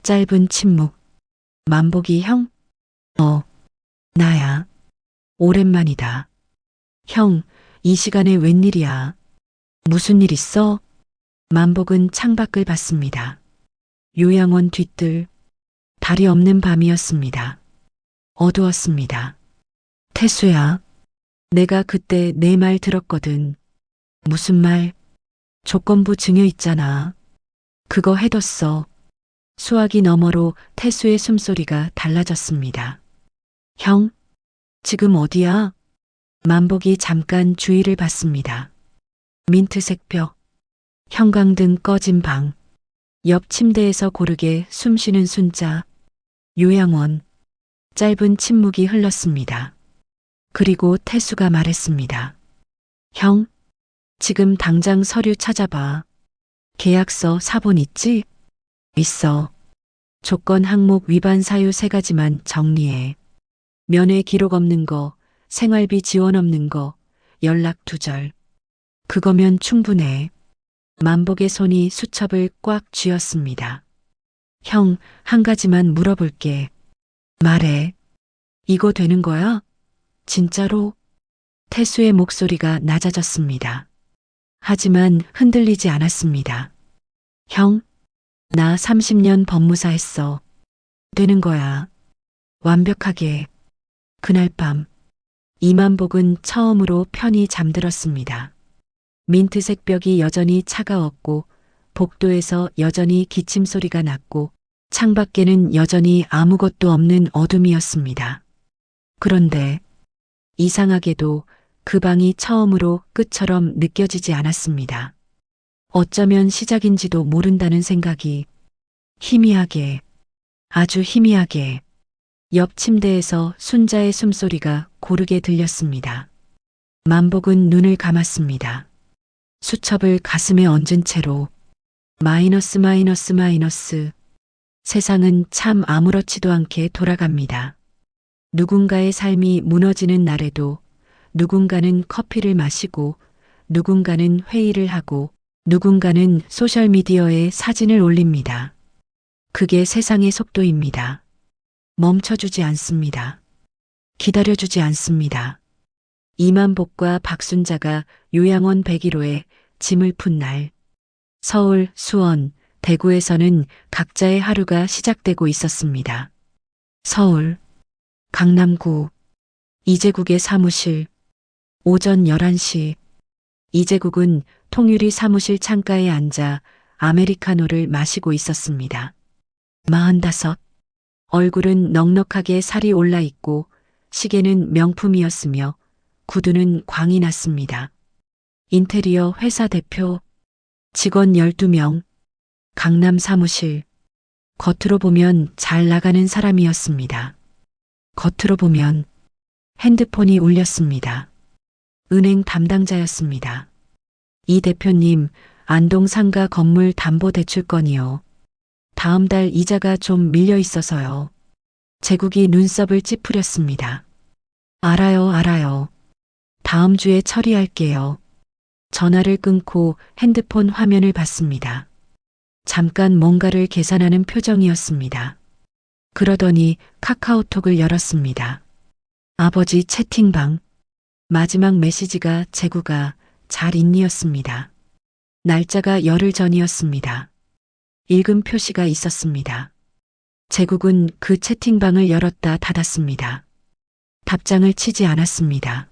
짧은 침묵. 만복이 형? 나야. 오랜만이다. 형, 이 시간에 웬일이야? 무슨 일 있어? 만복은 창밖을 봤습니다. 요양원 뒤뜰. 달이 없는 밤이었습니다. 어두웠습니다. 태수야, 내가 그때 내 말 들었거든. 무슨 말? 조건부 증여 있잖아. 그거 해뒀어. 수화기 너머로 태수의 숨소리가 달라졌습니다. 형, 지금 어디야? 만복이 잠깐 주위를 봤습니다. 민트색 벽, 형광등 꺼진 방, 옆 침대에서 고르게 숨쉬는 순자, 요양원. 짧은 침묵이 흘렀습니다. 그리고 태수가 말했습니다. 형, 지금 당장 서류 찾아봐. 계약서 사본 있지? 있어. 조건 항목 위반 사유 3가지만 정리해. 면회 기록 없는 거, 생활비 지원 없는 거, 연락 두절. 그거면 충분해. 만복의 손이 수첩을 꽉 쥐었습니다. 형, 한 가지만 물어볼게. 말해. 이거 되는 거야? 진짜로? 태수의 목소리가 낮아졌습니다. 하지만 흔들리지 않았습니다. 형, 나 30년 법무사 했어. 되는 거야. 완벽하게. 그날 밤 이만복은 처음으로 편히 잠들었습니다. 민트색 벽이 여전히 차가웠고 복도에서 여전히 기침 소리가 났고 창밖에는 여전히 아무것도 없는 어둠이었습니다. 그런데 이상하게도 그 방이 처음으로 끝처럼 느껴지지 않았습니다. 어쩌면 시작인지도 모른다는 생각이 희미하게, 아주 희미하게 옆 침대에서 순자의 숨소리가 고르게 들렸습니다. 만복은 눈을 감았습니다. 수첩을 가슴에 얹은 채로 마이너스 마이너스 마이너스. 세상은 참 아무렇지도 않게 돌아갑니다. 누군가의 삶이 무너지는 날에도 누군가는 커피를 마시고 누군가는 회의를 하고 누군가는 소셜미디어에 사진을 올립니다. 그게 세상의 속도입니다. 멈춰주지 않습니다. 기다려주지 않습니다. 이만복과 박순자가 요양원 101호에 짐을 푼 날, 서울, 수원, 대구에서는 각자의 하루가 시작되고 있었습니다. 서울, 강남구, 이재국의 사무실, 오전 11시, 이재국은 통유리 사무실 창가에 앉아 아메리카노를 마시고 있었습니다. 45. 얼굴은 넉넉하게 살이 올라 있고 시계는 명품이었으며 구두는 광이 났습니다. 인테리어 회사 대표, 직원 12명, 강남 사무실. 겉으로 보면 잘 나가는 사람이었습니다. 겉으로 보면 핸드폰이 울렸습니다. 은행 담당자였습니다. 이 대표님, 안동 상가 건물 담보대출건이요. 다음 달 이자가 좀 밀려 있어서요. 재국이 눈썹을 찌푸렸습니다. 알아요. 다음 주에 처리할게요. 전화를 끊고 핸드폰 화면을 봤습니다. 잠깐 뭔가를 계산하는 표정이었습니다. 그러더니 카카오톡을 열었습니다. 아버지 채팅방. 마지막 메시지가 재구가 잘 있니였습니다. 날짜가 열흘 전이었습니다. 읽음 표시가 있었습니다. 재국은 그 채팅방을 열었다 닫았습니다. 답장을 치지 않았습니다.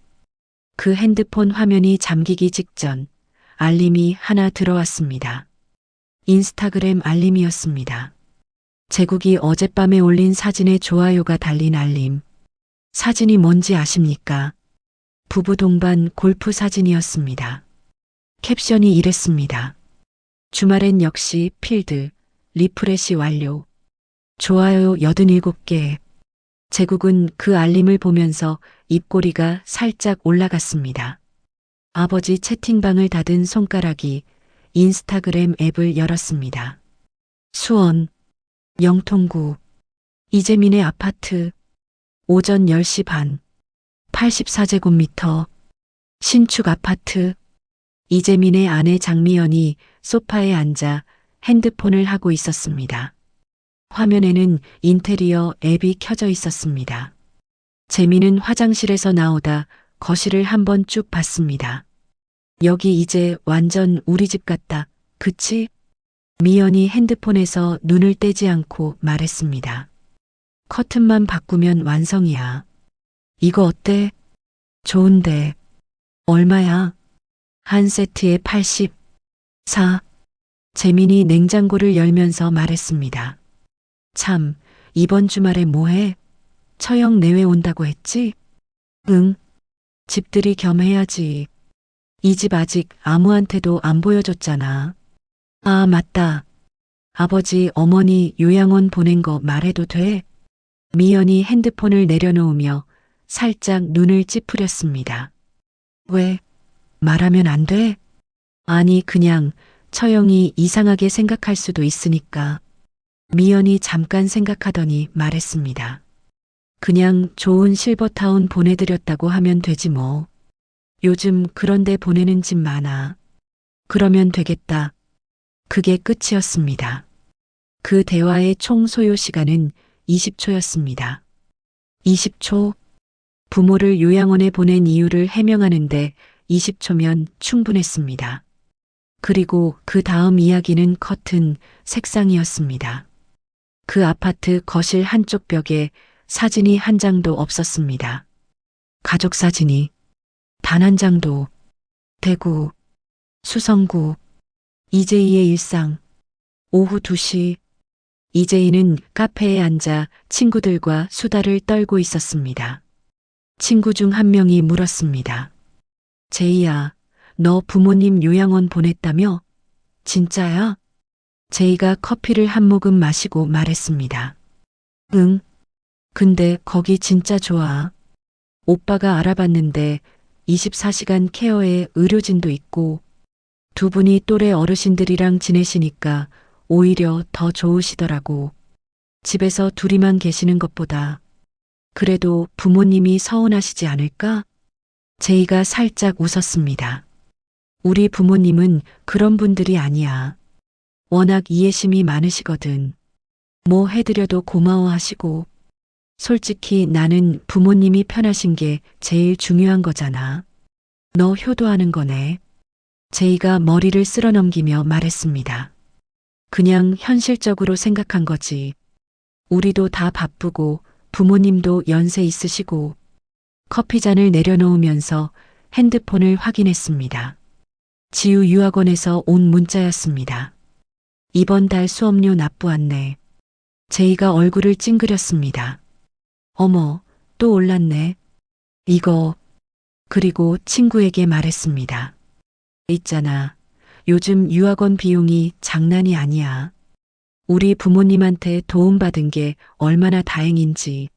그 핸드폰 화면이 잠기기 직전 알림이 하나 들어왔습니다. 인스타그램 알림이었습니다. 재국이 어젯밤에 올린 사진에 좋아요가 달린 알림. 사진이 뭔지 아십니까? 부부 동반 골프 사진이었습니다. 캡션이 이랬습니다. 주말엔 역시 필드, 리프레시 완료. 좋아요 87개. 재국은 그 알림을 보면서 입꼬리가 살짝 올라갔습니다. 아버지 채팅방을 닫은 손가락이 인스타그램 앱을 열었습니다. 수원, 영통구, 이재민의 아파트, 오전 10시 반, 84제곱미터, 신축 아파트. 이재민의 아내 장미연이 소파에 앉아 핸드폰을 하고 있었습니다. 화면에는 인테리어 앱이 켜져 있었습니다. 재민은 화장실에서 나오다 거실을 한번 쭉 봤습니다. 여기 이제 완전 우리 집 같다. 그치? 미연이 핸드폰에서 눈을 떼지 않고 말했습니다. 커튼만 바꾸면 완성이야. 이거 어때? 좋은데. 얼마야? 한 세트에 84. 재민이 냉장고를 열면서 말했습니다. 참, 이번 주말에 뭐해? 처형 내외 온다고 했지? 응. 집들이 겸 해야지. 이 집 아직 아무한테도 안 보여줬잖아. 아, 맞다. 아버지, 어머니 요양원 보낸 거 말해도 돼? 미연이 핸드폰을 내려놓으며 살짝 눈을 찌푸렸습니다. 왜? 말하면 안 돼? 아니, 그냥 처형이 이상하게 생각할 수도 있으니까. 미연이 잠깐 생각하더니 말했습니다. 그냥 좋은 실버타운 보내드렸다고 하면 되지 뭐. 요즘 그런데 보내는 집 많아. 그러면 되겠다. 그게 끝이었습니다. 그 대화의 총 소요 시간은 20초였습니다. 20초? 부모를 요양원에 보낸 이유를 해명하는데 20초면 충분했습니다. 그리고 그 다음 이야기는 커튼, 색상이었습니다. 그 아파트 거실 한쪽 벽에 사진이 한 장도 없었습니다. 가족 사진이 단 한 장도. 대구, 수성구 이재희의 일상. 오후 2시 이재희는 카페에 앉아 친구들과 수다를 떨고 있었습니다. 친구 중 한 명이 물었습니다. 제이야, 너 부모님 요양원 보냈다며? 진짜야? 제이가 커피를 한 모금 마시고 말했습니다. 응. 근데 거기 진짜 좋아. 오빠가 알아봤는데 24시간 케어에 의료진도 있고 두 분이 또래 어르신들이랑 지내시니까 오히려 더 좋으시더라고. 집에서 둘이만 계시는 것보다. 그래도 부모님이 서운하시지 않을까? 제이가 살짝 웃었습니다. 우리 부모님은 그런 분들이 아니야. 워낙 이해심이 많으시거든. 뭐 해드려도 고마워하시고. 솔직히 나는 부모님이 편하신 게 제일 중요한 거잖아. 너 효도하는 거네. 제이가 머리를 쓸어넘기며 말했습니다. 그냥 현실적으로 생각한 거지. 우리도 다 바쁘고 부모님도 연세 있으시고. 커피잔을 내려놓으면서 핸드폰을 확인했습니다. 지우 유학원에서 온 문자였습니다. 이번 달 수업료 납부 안내. 제이가 얼굴을 찡그렸습니다. 어머, 또 올랐네. 이거. 그리고 친구에게 말했습니다. 있잖아. 요즘 유학원 비용이 장난이 아니야. 우리 부모님한테 도움받은 게 얼마나 다행인지.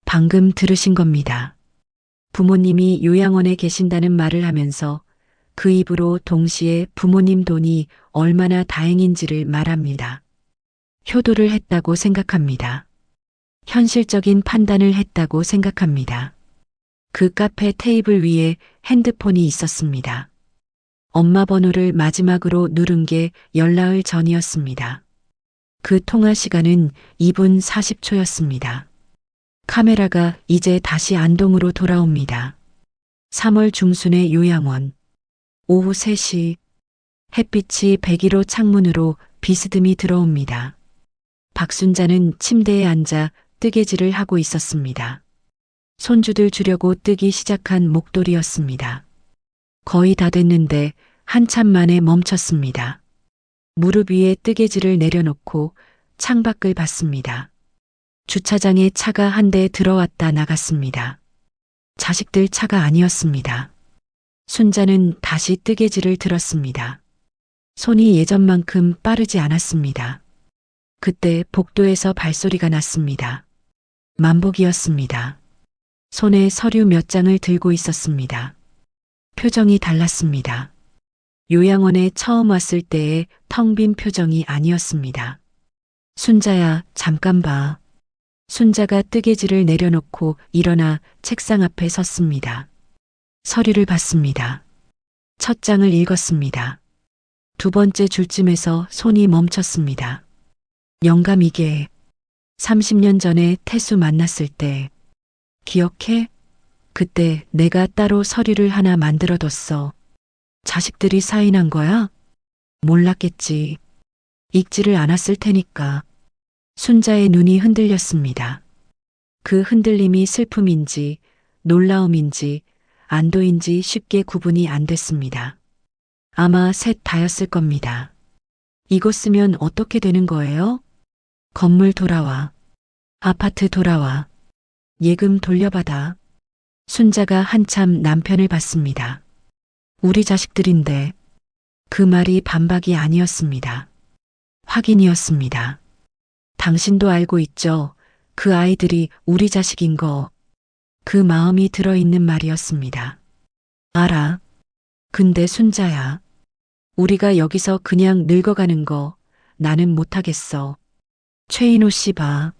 방금 들으신 겁니다. 부모님이 요양원에 계신다는 말을 하면서 그 입으로 동시에 부모님 돈이 얼마나 다행인지를 말합니다. 효도를 했다고 생각합니다. 현실적인 판단을 했다고 생각합니다. 그 카페 테이블 위에 핸드폰이 있었습니다. 엄마 번호를 마지막으로 누른 게 열나흘 전이었습니다. 그 통화 시간은 2분 40초였습니다. 카메라가 이제 다시 안동으로 돌아옵니다. 3월 중순의 요양원. 오후 3시. 햇빛이 101호 창문으로 비스듬히 들어옵니다. 박순자는 침대에 앉아 뜨개질을 하고 있었습니다. 손주들 주려고 뜨기 시작한 목도리였습니다. 거의 다 됐는데 한참 만에 멈췄습니다. 무릎 위에 뜨개질을 내려놓고 창밖을 봤습니다. 주차장에 차가 한 대 들어왔다 나갔습니다. 자식들 차가 아니었습니다. 순자는 다시 뜨개질을 들었습니다. 손이 예전만큼 빠르지 않았습니다. 그때 복도에서 발소리가 났습니다. 만복이었습니다. 손에 서류 몇 장을 들고 있었습니다. 표정이 달랐습니다. 요양원에 처음 왔을 때의 텅 빈 표정이 아니었습니다. 순자야, 잠깐 봐. 순자가 뜨개질을 내려놓고 일어나 책상 앞에 섰습니다. 서류를 봤습니다. 첫 장을 읽었습니다. 두 번째 줄쯤에서 손이 멈췄습니다. 영감 이게 30년 전에 태수 만났을 때 기억해? 그때 내가 따로 서류를 하나 만들어뒀어. 자식들이 사인한 거야? 몰랐겠지. 읽지를 않았을 테니까. 순자의 눈이 흔들렸습니다. 그 흔들림이 슬픔인지 놀라움인지 안도인지 쉽게 구분이 안 됐습니다. 아마 셋 다였을 겁니다. 이거 쓰면 어떻게 되는 거예요? 건물 돌아와. 아파트 돌아와. 예금 돌려받아. 순자가 한참 남편을 봤습니다. 우리 자식들인데. 그 말이 반박이 아니었습니다. 확인이었습니다. 당신도 알고 있죠. 그 아이들이 우리 자식인 거. 그 마음이 들어있는 말이었습니다. 알아. 근데 순자야. 우리가 여기서 그냥 늙어가는 거 나는 못하겠어. 최인호 씨 봐.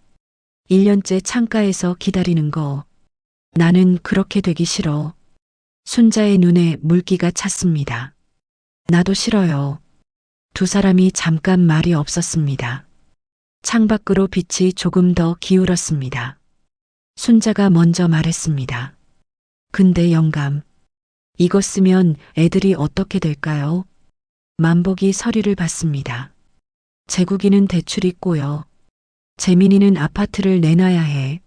1년째 창가에서 기다리는 거. 나는 그렇게 되기 싫어. 순자의 눈에 물기가 찼습니다. 나도 싫어요. 두 사람이 잠깐 말이 없었습니다. 창밖으로 빛이 조금 더 기울었습니다. 순자가 먼저 말했습니다. 근데 영감, 이거 쓰면 애들이 어떻게 될까요? 만복이 서류를 받습니다. 재국이는 대출이 꼬여. 재민이는 아파트를 내놔야 해.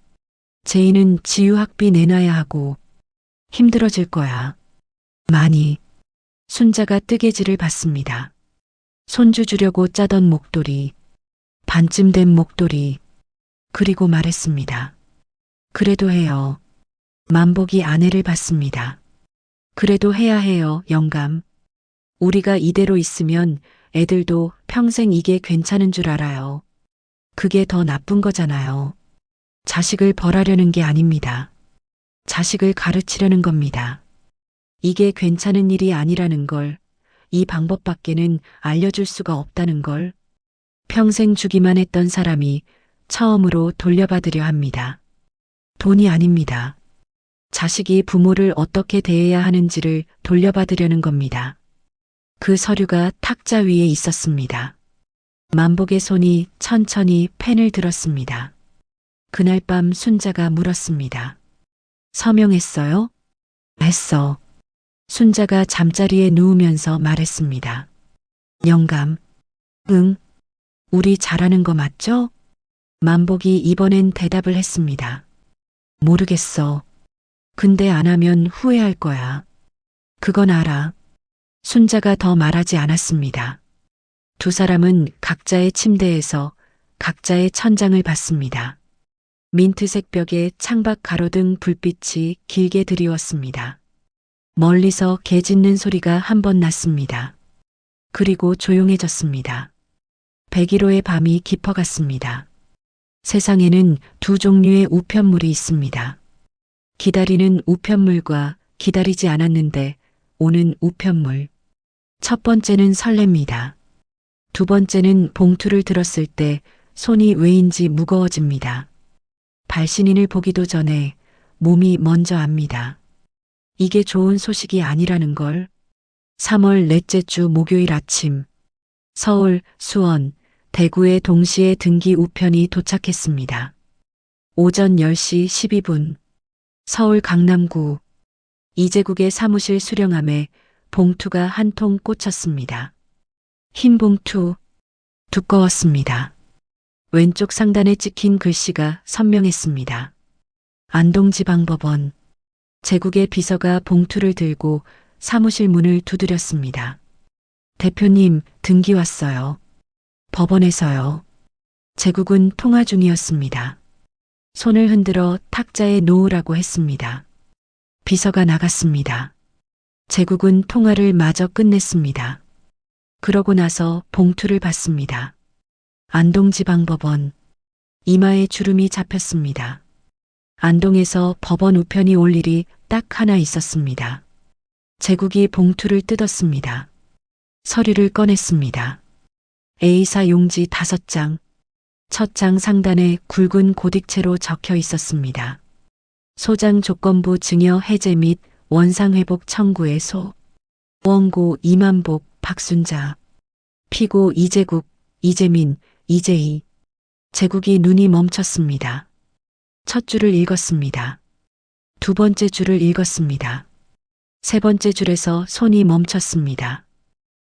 제이는 지유 학비 내놔야 하고. 힘들어질 거야. 많이. 순자가 뜨개질을 받습니다. 손주 주려고 짜던 목도리, 반쯤 된 목도리, 그리고 말했습니다. 그래도 해요. 만복이 아내를 받습니다. 그래도 해야 해요, 영감. 우리가 이대로 있으면 애들도 평생 이게 괜찮은 줄 알아요. 그게 더 나쁜 거잖아요. 자식을 벌하려는 게 아닙니다. 자식을 가르치려는 겁니다. 이게 괜찮은 일이 아니라는 걸, 이 방법밖에는 알려줄 수가 없다는 걸, 평생 주기만 했던 사람이 처음으로 돌려받으려 합니다. 돈이 아닙니다. 자식이 부모를 어떻게 대해야 하는지를 돌려받으려는 겁니다. 그 서류가 탁자 위에 있었습니다. 만복의 손이 천천히 펜을 들었습니다. 그날 밤 순자가 물었습니다. 서명했어요? 했어. 순자가 잠자리에 누우면서 말했습니다. 영감. 응. 우리 잘하는 거 맞죠? 만복이 이번엔 대답을 했습니다. 모르겠어. 근데 안 하면 후회할 거야. 그건 알아. 순자가 더 말하지 않았습니다. 두 사람은 각자의 침대에서 각자의 천장을 봤습니다. 민트색 벽에 창밖 가로등 불빛이 길게 드리웠습니다. 멀리서 개 짖는 소리가 한 번 났습니다. 그리고 조용해졌습니다. 101호의 밤이 깊어갔습니다. 세상에는 두 종류의 우편물이 있습니다. 기다리는 우편물과 기다리지 않았는데 오는 우편물. 첫 번째는 설렙니다. 두 번째는 봉투를 들었을 때 손이 왜인지 무거워집니다. 발신인을 보기도 전에 몸이 먼저 압니다. 이게 좋은 소식이 아니라는 걸. 3월 넷째 주 목요일 아침, 서울, 수원, 대구에 동시에 등기 우편이 도착했습니다. 오전 10시 12분, 서울 강남구, 이제국의 사무실 수령함에 봉투가 한 통 꽂혔습니다. 흰 봉투, 두꺼웠습니다. 왼쪽 상단에 찍힌 글씨가 선명했습니다. 안동지방법원. 제국의 비서가 봉투를 들고 사무실 문을 두드렸습니다. 대표님, 등기 왔어요. 법원에서요. 제국은 통화 중이었습니다. 손을 흔들어 탁자에 놓으라고 했습니다. 비서가 나갔습니다. 제국은 통화를 마저 끝냈습니다. 그러고 나서 봉투를 받습니다. 안동지방법원. 이마에 주름이 잡혔습니다. 안동에서 법원 우편이 올 일이 딱 하나 있었습니다. 제국이 봉투를 뜯었습니다. 서류를 꺼냈습니다. A사 용지 5장. 첫 장 상단에 굵은 고딕체로 적혀 있었습니다. 소장 조건부 증여 해제 및 원상회복 청구의 소. 원고 이만복, 박순자. 피고 이제국, 이재민, 이재희. 제국이 눈이 멈췄습니다. 첫 줄을 읽었습니다. 두 번째 줄을 읽었습니다. 세 번째 줄에서 손이 멈췄습니다.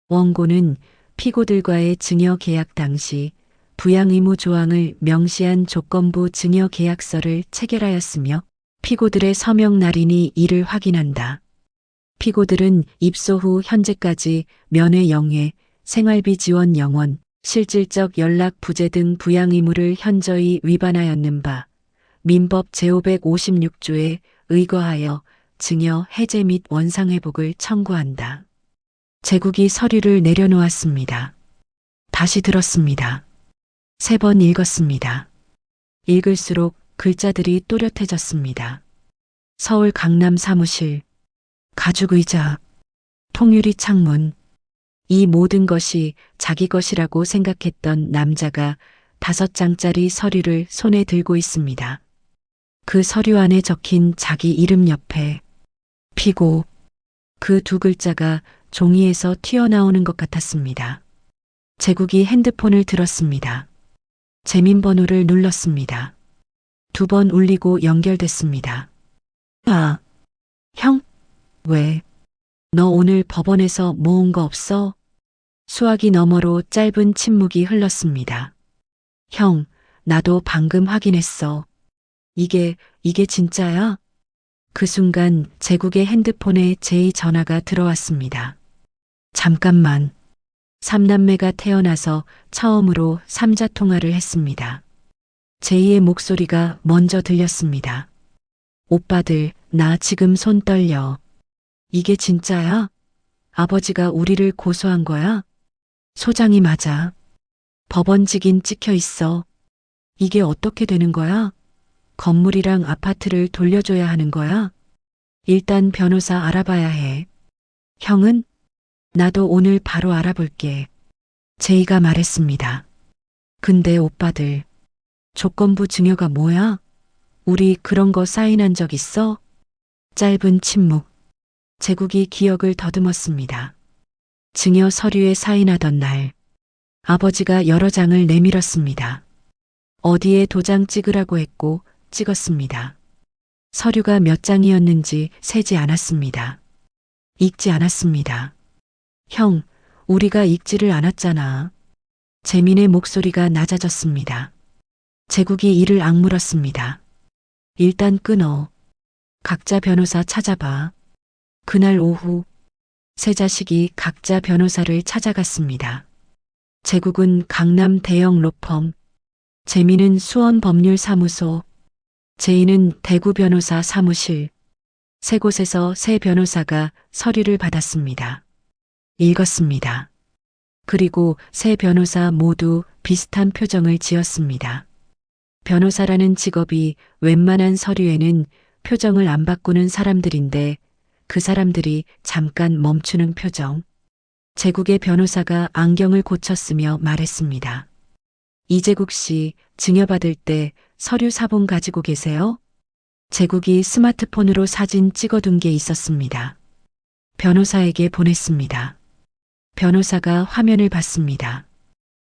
원고는 피고들과의 증여 계약 당시 부양 의무 조항을 명시한 조건부 증여 계약서를 체결하였으며 피고들의 서명 날이니 이를 확인한다. 피고들은 입소 후 현재까지 면회 영해, 생활비 지원 영원, 실질적 연락 부재 등 부양 의무를 현저히 위반하였는 바 민법 제556조에 의거하여 증여 해제 및 원상회복을 청구한다. 제국이 서류를 내려놓았습니다. 다시 들었습니다. 3번 읽었습니다. 읽을수록 글자들이 또렷해졌습니다. 서울 강남 사무실, 가죽의자, 통유리 창문. 이 모든 것이 자기 것이라고 생각했던 남자가 5장짜리 서류를 손에 들고 있습니다. 그 서류 안에 적힌 자기 이름 옆에 피고, 그 두 글자가 종이에서 튀어나오는 것 같았습니다. 제국이 핸드폰을 들었습니다. 재민번호를 눌렀습니다. 2번 울리고 연결됐습니다. 아, 형? 왜? 너 오늘 법원에서 모은 거 없어? 수화기 너머로 짧은 침묵이 흘렀습니다. 형, 나도 방금 확인했어. 이게 진짜야? 그 순간 제국의 핸드폰에 제이 전화가 들어왔습니다. 잠깐만. 삼남매가 태어나서 처음으로 삼자통화를 했습니다. 제이의 목소리가 먼저 들렸습니다. 오빠들, 나 지금 손 떨려. 이게 진짜야? 아버지가 우리를 고소한 거야? 소장이 맞아. 법원직인 찍혀 있어. 이게 어떻게 되는 거야? 건물이랑 아파트를 돌려줘야 하는 거야? 일단 변호사 알아봐야 해. 형은? 나도 오늘 바로 알아볼게. 제이가 말했습니다. 근데 오빠들, 조건부 증여가 뭐야? 우리 그런 거 사인한 적 있어? 짧은 침묵. 제국이 기억을 더듬었습니다. 증여 서류에 사인하던 날, 아버지가 여러 장을 내밀었습니다. 어디에 도장 찍으라고 했고 찍었습니다. 서류가 몇 장이었는지 세지 않았습니다. 읽지 않았습니다. 형, 우리가 읽지를 않았잖아. 재민의 목소리가 낮아졌습니다. 제국이 이를 악물었습니다. 일단 끊어. 각자 변호사 찾아봐. 그날 오후 세 자식이 각자 변호사를 찾아갔습니다. 제국은 강남 대형 로펌, 재민은 수원법률사무소, 제이는 대구 변호사 사무실, 세 곳에서 세 변호사가 서류를 받았습니다. 읽었습니다. 그리고 세 변호사 모두 비슷한 표정을 지었습니다. 변호사라는 직업이 웬만한 서류에는 표정을 안 바꾸는 사람들인데 그 사람들이 잠깐 멈추는 표정. 제국의 변호사가 안경을 고쳤으며 말했습니다. 이제국 씨, 증여받을 때 서류 사본 가지고 계세요? 제국이 스마트폰으로 사진 찍어둔 게 있었습니다. 변호사에게 보냈습니다. 변호사가 화면을 봤습니다.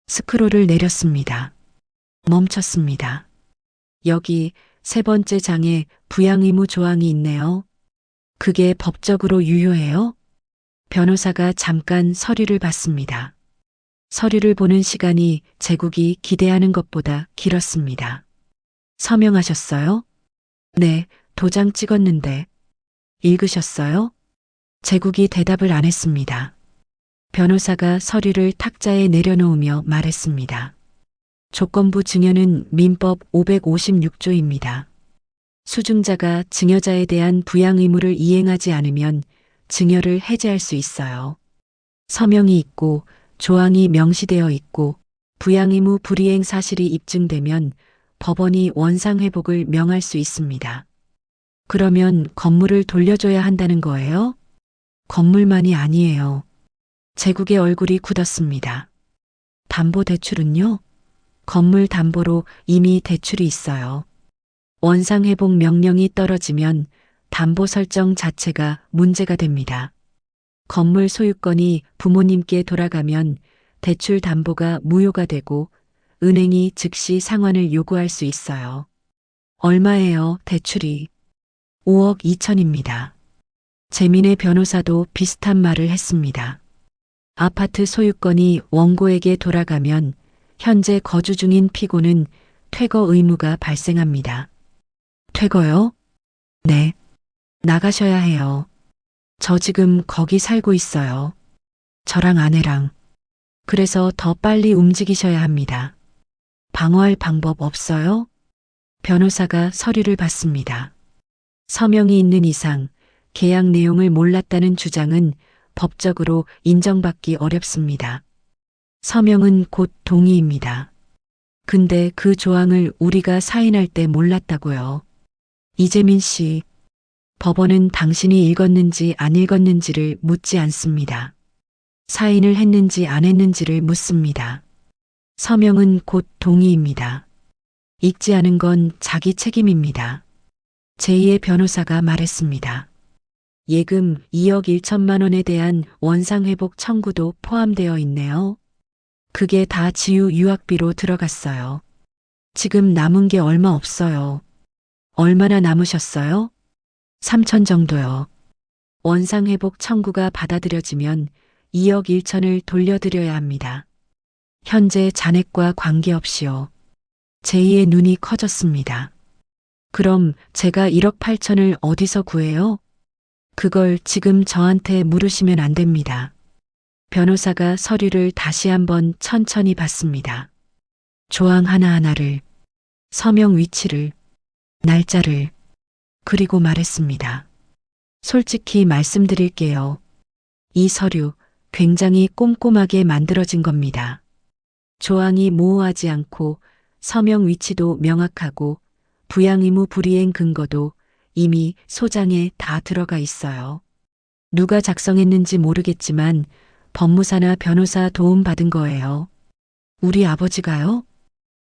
스크롤을 내렸습니다. 멈췄습니다. 여기 세 번째 장에 부양 의무 조항이 있네요. 그게 법적으로 유효해요? 변호사가 잠깐 서류를 봤습니다. 서류를 보는 시간이 제국이 기대하는 것보다 길었습니다. 서명하셨어요? 네, 도장 찍었는데. 읽으셨어요? 제국이 대답을 안 했습니다. 변호사가 서류를 탁자에 내려놓으며 말했습니다. 조건부 증여는 민법 556조입니다. 수증자가 증여자에 대한 부양 의무를 이행하지 않으면 증여를 해제할 수 있어요. 서명이 있고 조항이 명시되어 있고 부양 의무 불이행 사실이 입증되면 법원이 원상회복을 명할 수 있습니다. 그러면 건물을 돌려줘야 한다는 거예요? 건물만이 아니에요. 제국의 얼굴이 굳었습니다. 담보대출은요? 건물 담보로 이미 대출이 있어요. 원상회복 명령이 떨어지면 담보 설정 자체가 문제가 됩니다. 건물 소유권이 부모님께 돌아가면 대출 담보가 무효가 되고 은행이 즉시 상환을 요구할 수 있어요. 얼마예요, 대출이? 5억 2천입니다. 재민의 변호사도 비슷한 말을 했습니다. 아파트 소유권이 원고에게 돌아가면 현재 거주 중인 피고는 퇴거 의무가 발생합니다. 퇴거요? 네. 나가셔야 해요. 저 지금 거기 살고 있어요. 저랑 아내랑. 그래서 더 빨리 움직이셔야 합니다. 방어할 방법 없어요? 변호사가 서류를 받습니다. 서명이 있는 이상 계약 내용을 몰랐다는 주장은 법적으로 인정받기 어렵습니다. 서명은 곧 동의입니다. 근데 그 조항을 우리가 사인할 때 몰랐다고요. 이재민 씨, 법원은 당신이 읽었는지 안 읽었는지를 묻지 않습니다. 사인을 했는지 안 했는지를 묻습니다. 서명은 곧 동의입니다. 읽지 않은 건 자기 책임입니다. 제2의 변호사가 말했습니다. 예금 2억 1천만 원에 대한 원상회복 청구도 포함되어 있네요. 그게 다 지유 유학비로 들어갔어요. 지금 남은 게 얼마 없어요. 얼마나 남으셨어요? 3천 정도요. 원상회복 청구가 받아들여지면 2억 1천을 돌려드려야 합니다. 현재 잔액과 관계없이요. 제2의 눈이 커졌습니다. 그럼 제가 1억 8천을 어디서 구해요? 그걸 지금 저한테 물으시면 안 됩니다. 변호사가 서류를 다시 한번 천천히 봤습니다. 조항 하나하나를, 서명 위치를, 날짜를, 그리고 말했습니다. 솔직히 말씀드릴게요. 이 서류 굉장히 꼼꼼하게 만들어진 겁니다. 조항이 모호하지 않고 서명 위치도 명확하고 부양 의무 불이행 근거도 이미 소장에 다 들어가 있어요. 누가 작성했는지 모르겠지만 법무사나 변호사 도움 받은 거예요. 우리 아버지가요?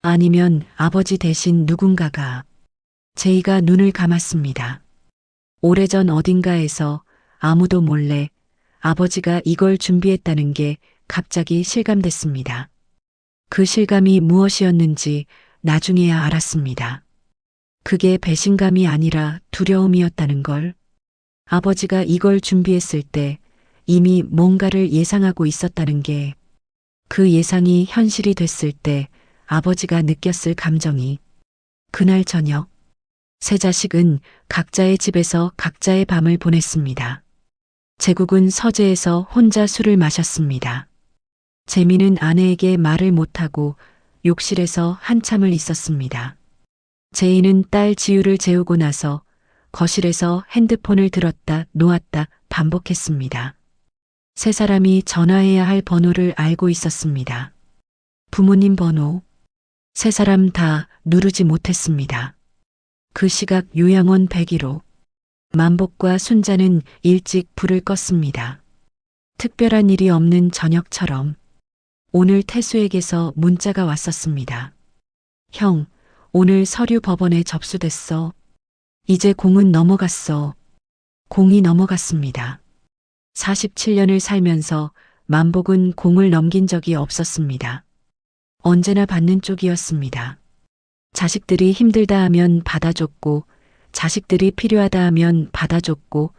아니면 아버지 대신 누군가가. 제이가 눈을 감았습니다. 오래전 어딘가에서 아무도 몰래 아버지가 이걸 준비했다는 게 갑자기 실감됐습니다. 그 실감이 무엇이었는지 나중에야 알았습니다. 그게 배신감이 아니라 두려움이었다는 걸. 아버지가 이걸 준비했을 때 이미 뭔가를 예상하고 있었다는 게, 그 예상이 현실이 됐을 때 아버지가 느꼈을 감정이. 그날 저녁, 세 자식은 각자의 집에서 각자의 밤을 보냈습니다. 제국은 서재에서 혼자 술을 마셨습니다. 재미는 아내에게 말을 못하고 욕실에서 한참을 있었습니다. 제이는 딸 지우를 재우고 나서 거실에서 핸드폰을 들었다 놓았다 반복했습니다. 세 사람이 전화해야 할 번호를 알고 있었습니다. 부모님 번호. 세 사람 다 누르지 못했습니다. 그 시각 요양원 101호. 만복과 순자는 일찍 불을 껐습니다. 특별한 일이 없는 저녁처럼. 오늘 태수에게서 문자가 왔었습니다. 형, 오늘 서류 법원에 접수됐어. 이제 공은 넘어갔어. 공이 넘어갔습니다. 47년을 살면서 만복은 공을 넘긴 적이 없었습니다. 언제나 받는 쪽이었습니다. 자식들이 힘들다 하면 받아줬고, 자식들이 필요하다 하면 받아줬고,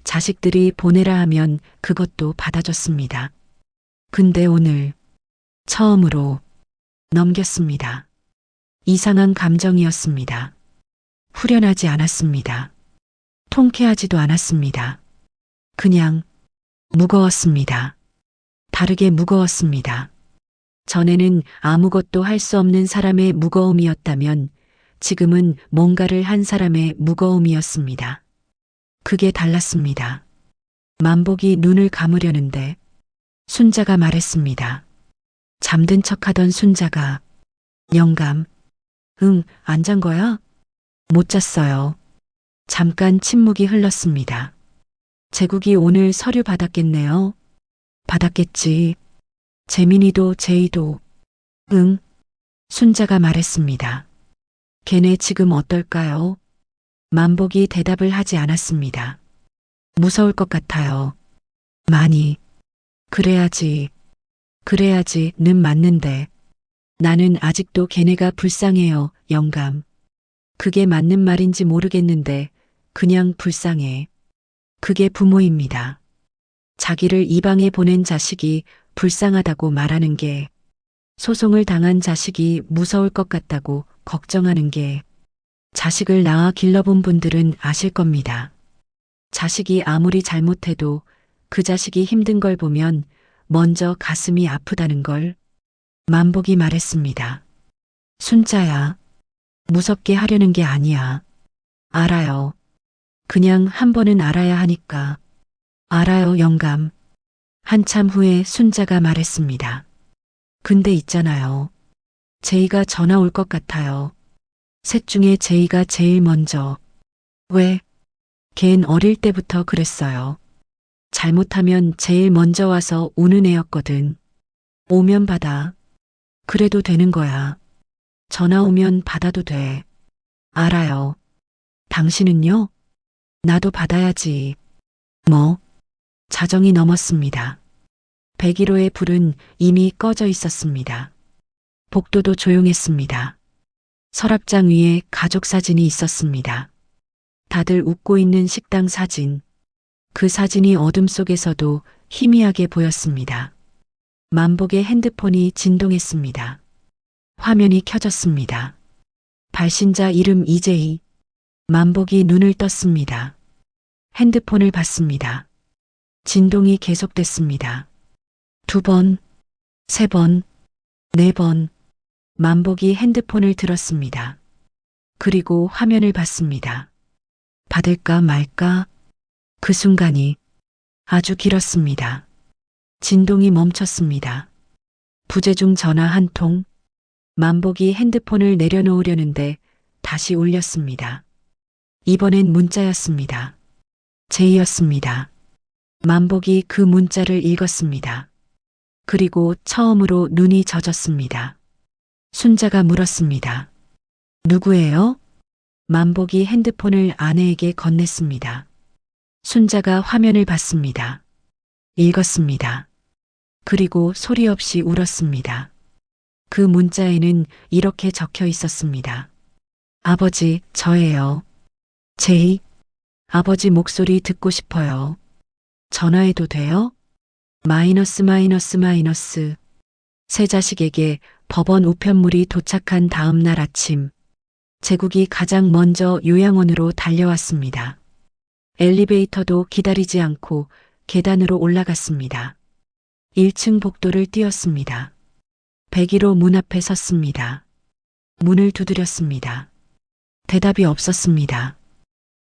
자식들이 보내라 하면 그것도 받아줬습니다. 근데 오늘 처음으로 넘겼습니다. 이상한 감정이었습니다. 후련하지 않았습니다. 통쾌하지도 않았습니다. 그냥 무거웠습니다. 다르게 무거웠습니다. 전에는 아무것도 할 수 없는 사람의 무거움이었다면 지금은 뭔가를 한 사람의 무거움이었습니다. 그게 달랐습니다. 만복이 눈을 감으려는데 순자가 말했습니다. 잠든 척하던 순자가. 영감. 응, 안 잔 거야? 못 잤어요. 잠깐 침묵이 흘렀습니다. 제국이 오늘 서류 받았겠네요. 받았겠지. 재민이도 제이도. 응. 순자가 말했습니다. 걔네 지금 어떨까요? 만복이 대답을 하지 않았습니다. 무서울 것 같아요. 많이. 그래야지. 그래야지는 맞는데. 나는 아직도 걔네가 불쌍해요, 영감. 그게 맞는 말인지 모르겠는데 그냥 불쌍해. 그게 부모입니다. 자기를 이 방에 보낸 자식이 불쌍하다고 말하는 게, 소송을 당한 자식이 무서울 것 같다고 걱정하는 게, 자식을 낳아 길러본 분들은 아실 겁니다. 자식이 아무리 잘못해도 그 자식이 힘든 걸 보면 먼저 가슴이 아프다는 걸. 만복이 말했습니다. 순자야, 무섭게 하려는 게 아니야. 알아요. 그냥 한 번은 알아야 하니까. 알아요, 영감. 한참 후에 순자가 말했습니다. 근데 있잖아요. 제이가 전화 올 것 같아요. 셋 중에 제이가 제일 먼저. 왜? 걘 어릴 때부터 그랬어요. 잘못하면 제일 먼저 와서 우는 애였거든. 오면 받아. 그래도 되는 거야. 전화 오면 받아도 돼. 알아요. 당신은요? 나도 받아야지. 뭐? 자정이 넘었습니다. 101호의 불은 이미 꺼져 있었습니다. 복도도 조용했습니다. 서랍장 위에 가족 사진이 있었습니다. 다들 웃고 있는 식당 사진. 그 사진이 어둠 속에서도 희미하게 보였습니다. 만복의 핸드폰이 진동했습니다. 화면이 켜졌습니다. 발신자 이름 이재희. 만복이 눈을 떴습니다. 핸드폰을 봤습니다. 진동이 계속됐습니다. 2번, 3번, 4번. 만복이 핸드폰을 들었습니다. 그리고 화면을 봤습니다. 받을까 말까? 그 순간이 아주 길었습니다. 진동이 멈췄습니다. 부재중 전화 한 통. 만복이 핸드폰을 내려놓으려는데 다시 울렸습니다. 이번엔 문자였습니다. 제이였습니다. 만복이 그 문자를 읽었습니다. 그리고 처음으로 눈이 젖었습니다. 순자가 물었습니다. 누구예요? 만복이 핸드폰을 아내에게 건넸습니다. 순자가 화면을 봤습니다. 읽었습니다. 그리고 소리 없이 울었습니다. 그 문자에는 이렇게 적혀 있었습니다. 아버지, 저예요. 제이, 아버지 목소리 듣고 싶어요. 전화해도 돼요? 마이너스. 세 자식에게 법원 우편물이 도착한 다음 날 아침, 제국이 가장 먼저 요양원으로 달려왔습니다. 엘리베이터도 기다리지 않고 계단으로 올라갔습니다. 1층 복도를 뛰었습니다. 101호 문 앞에 섰습니다. 문을 두드렸습니다. 대답이 없었습니다.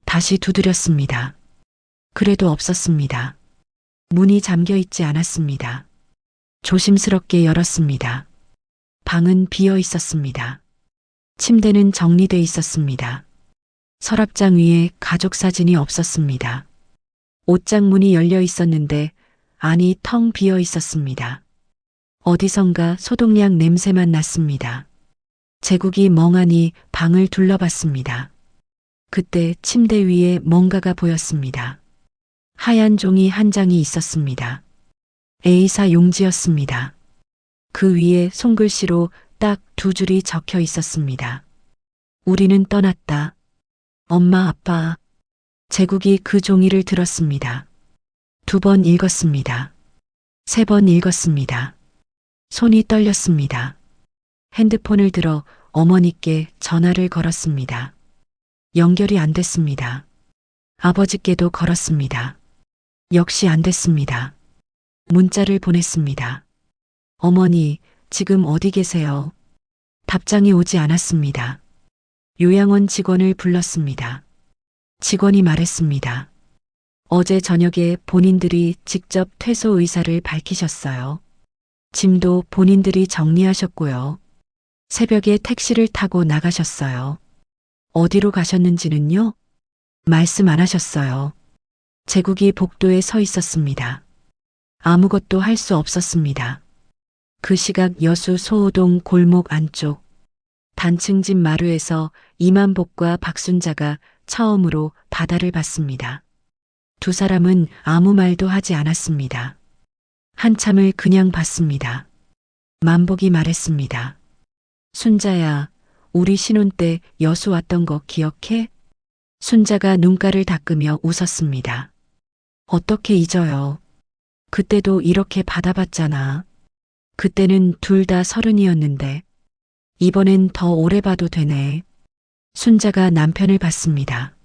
다시 두드렸습니다. 그래도 없었습니다. 문이 잠겨 있지 않았습니다. 조심스럽게 열었습니다. 방은 비어 있었습니다. 침대는 정리돼 있었습니다. 서랍장 위에 가족 사진이 없었습니다. 옷장문이 열려 있었는데 안이 텅 비어 있었습니다. 어디선가 소독약 냄새만 났습니다. 제국이 멍하니 방을 둘러봤습니다. 그때 침대 위에 뭔가가 보였습니다. 하얀 종이 한 장이 있었습니다. A사 용지였습니다. 그 위에 손글씨로 딱 2줄이 적혀 있었습니다. 우리는 떠났다. 엄마, 아빠. 제국이 그 종이를 들었습니다. 2번 읽었습니다. 3번 읽었습니다. 손이 떨렸습니다. 핸드폰을 들어 어머니께 전화를 걸었습니다. 연결이 안 됐습니다. 아버지께도 걸었습니다. 역시 안 됐습니다. 문자를 보냈습니다. 어머니, 지금 어디 계세요? 답장이 오지 않았습니다. 요양원 직원을 불렀습니다. 직원이 말했습니다. 어제 저녁에 본인들이 직접 퇴소 의사를 밝히셨어요. 짐도 본인들이 정리하셨고요. 새벽에 택시를 타고 나가셨어요. 어디로 가셨는지는요? 말씀 안 하셨어요. 제국이 복도에 서 있었습니다. 아무것도 할 수 없었습니다. 그 시각 여수 소호동 골목 안쪽 단층 집 마루에서 이만복과 박순자가 처음으로 바다를 봤습니다. 2 사람은 아무 말도 하지 않았습니다. 한참을 그냥 봤습니다. 만복이 말했습니다. 순자야, 우리 신혼 때 여수 왔던 거 기억해? 순자가 눈가를 닦으며 웃었습니다. 어떻게 잊어요? 그때도 이렇게 받아봤잖아. 그때는 둘 다 30이었는데 이번엔 더 오래 봐도 되네. 순자가 남편을 봤습니다.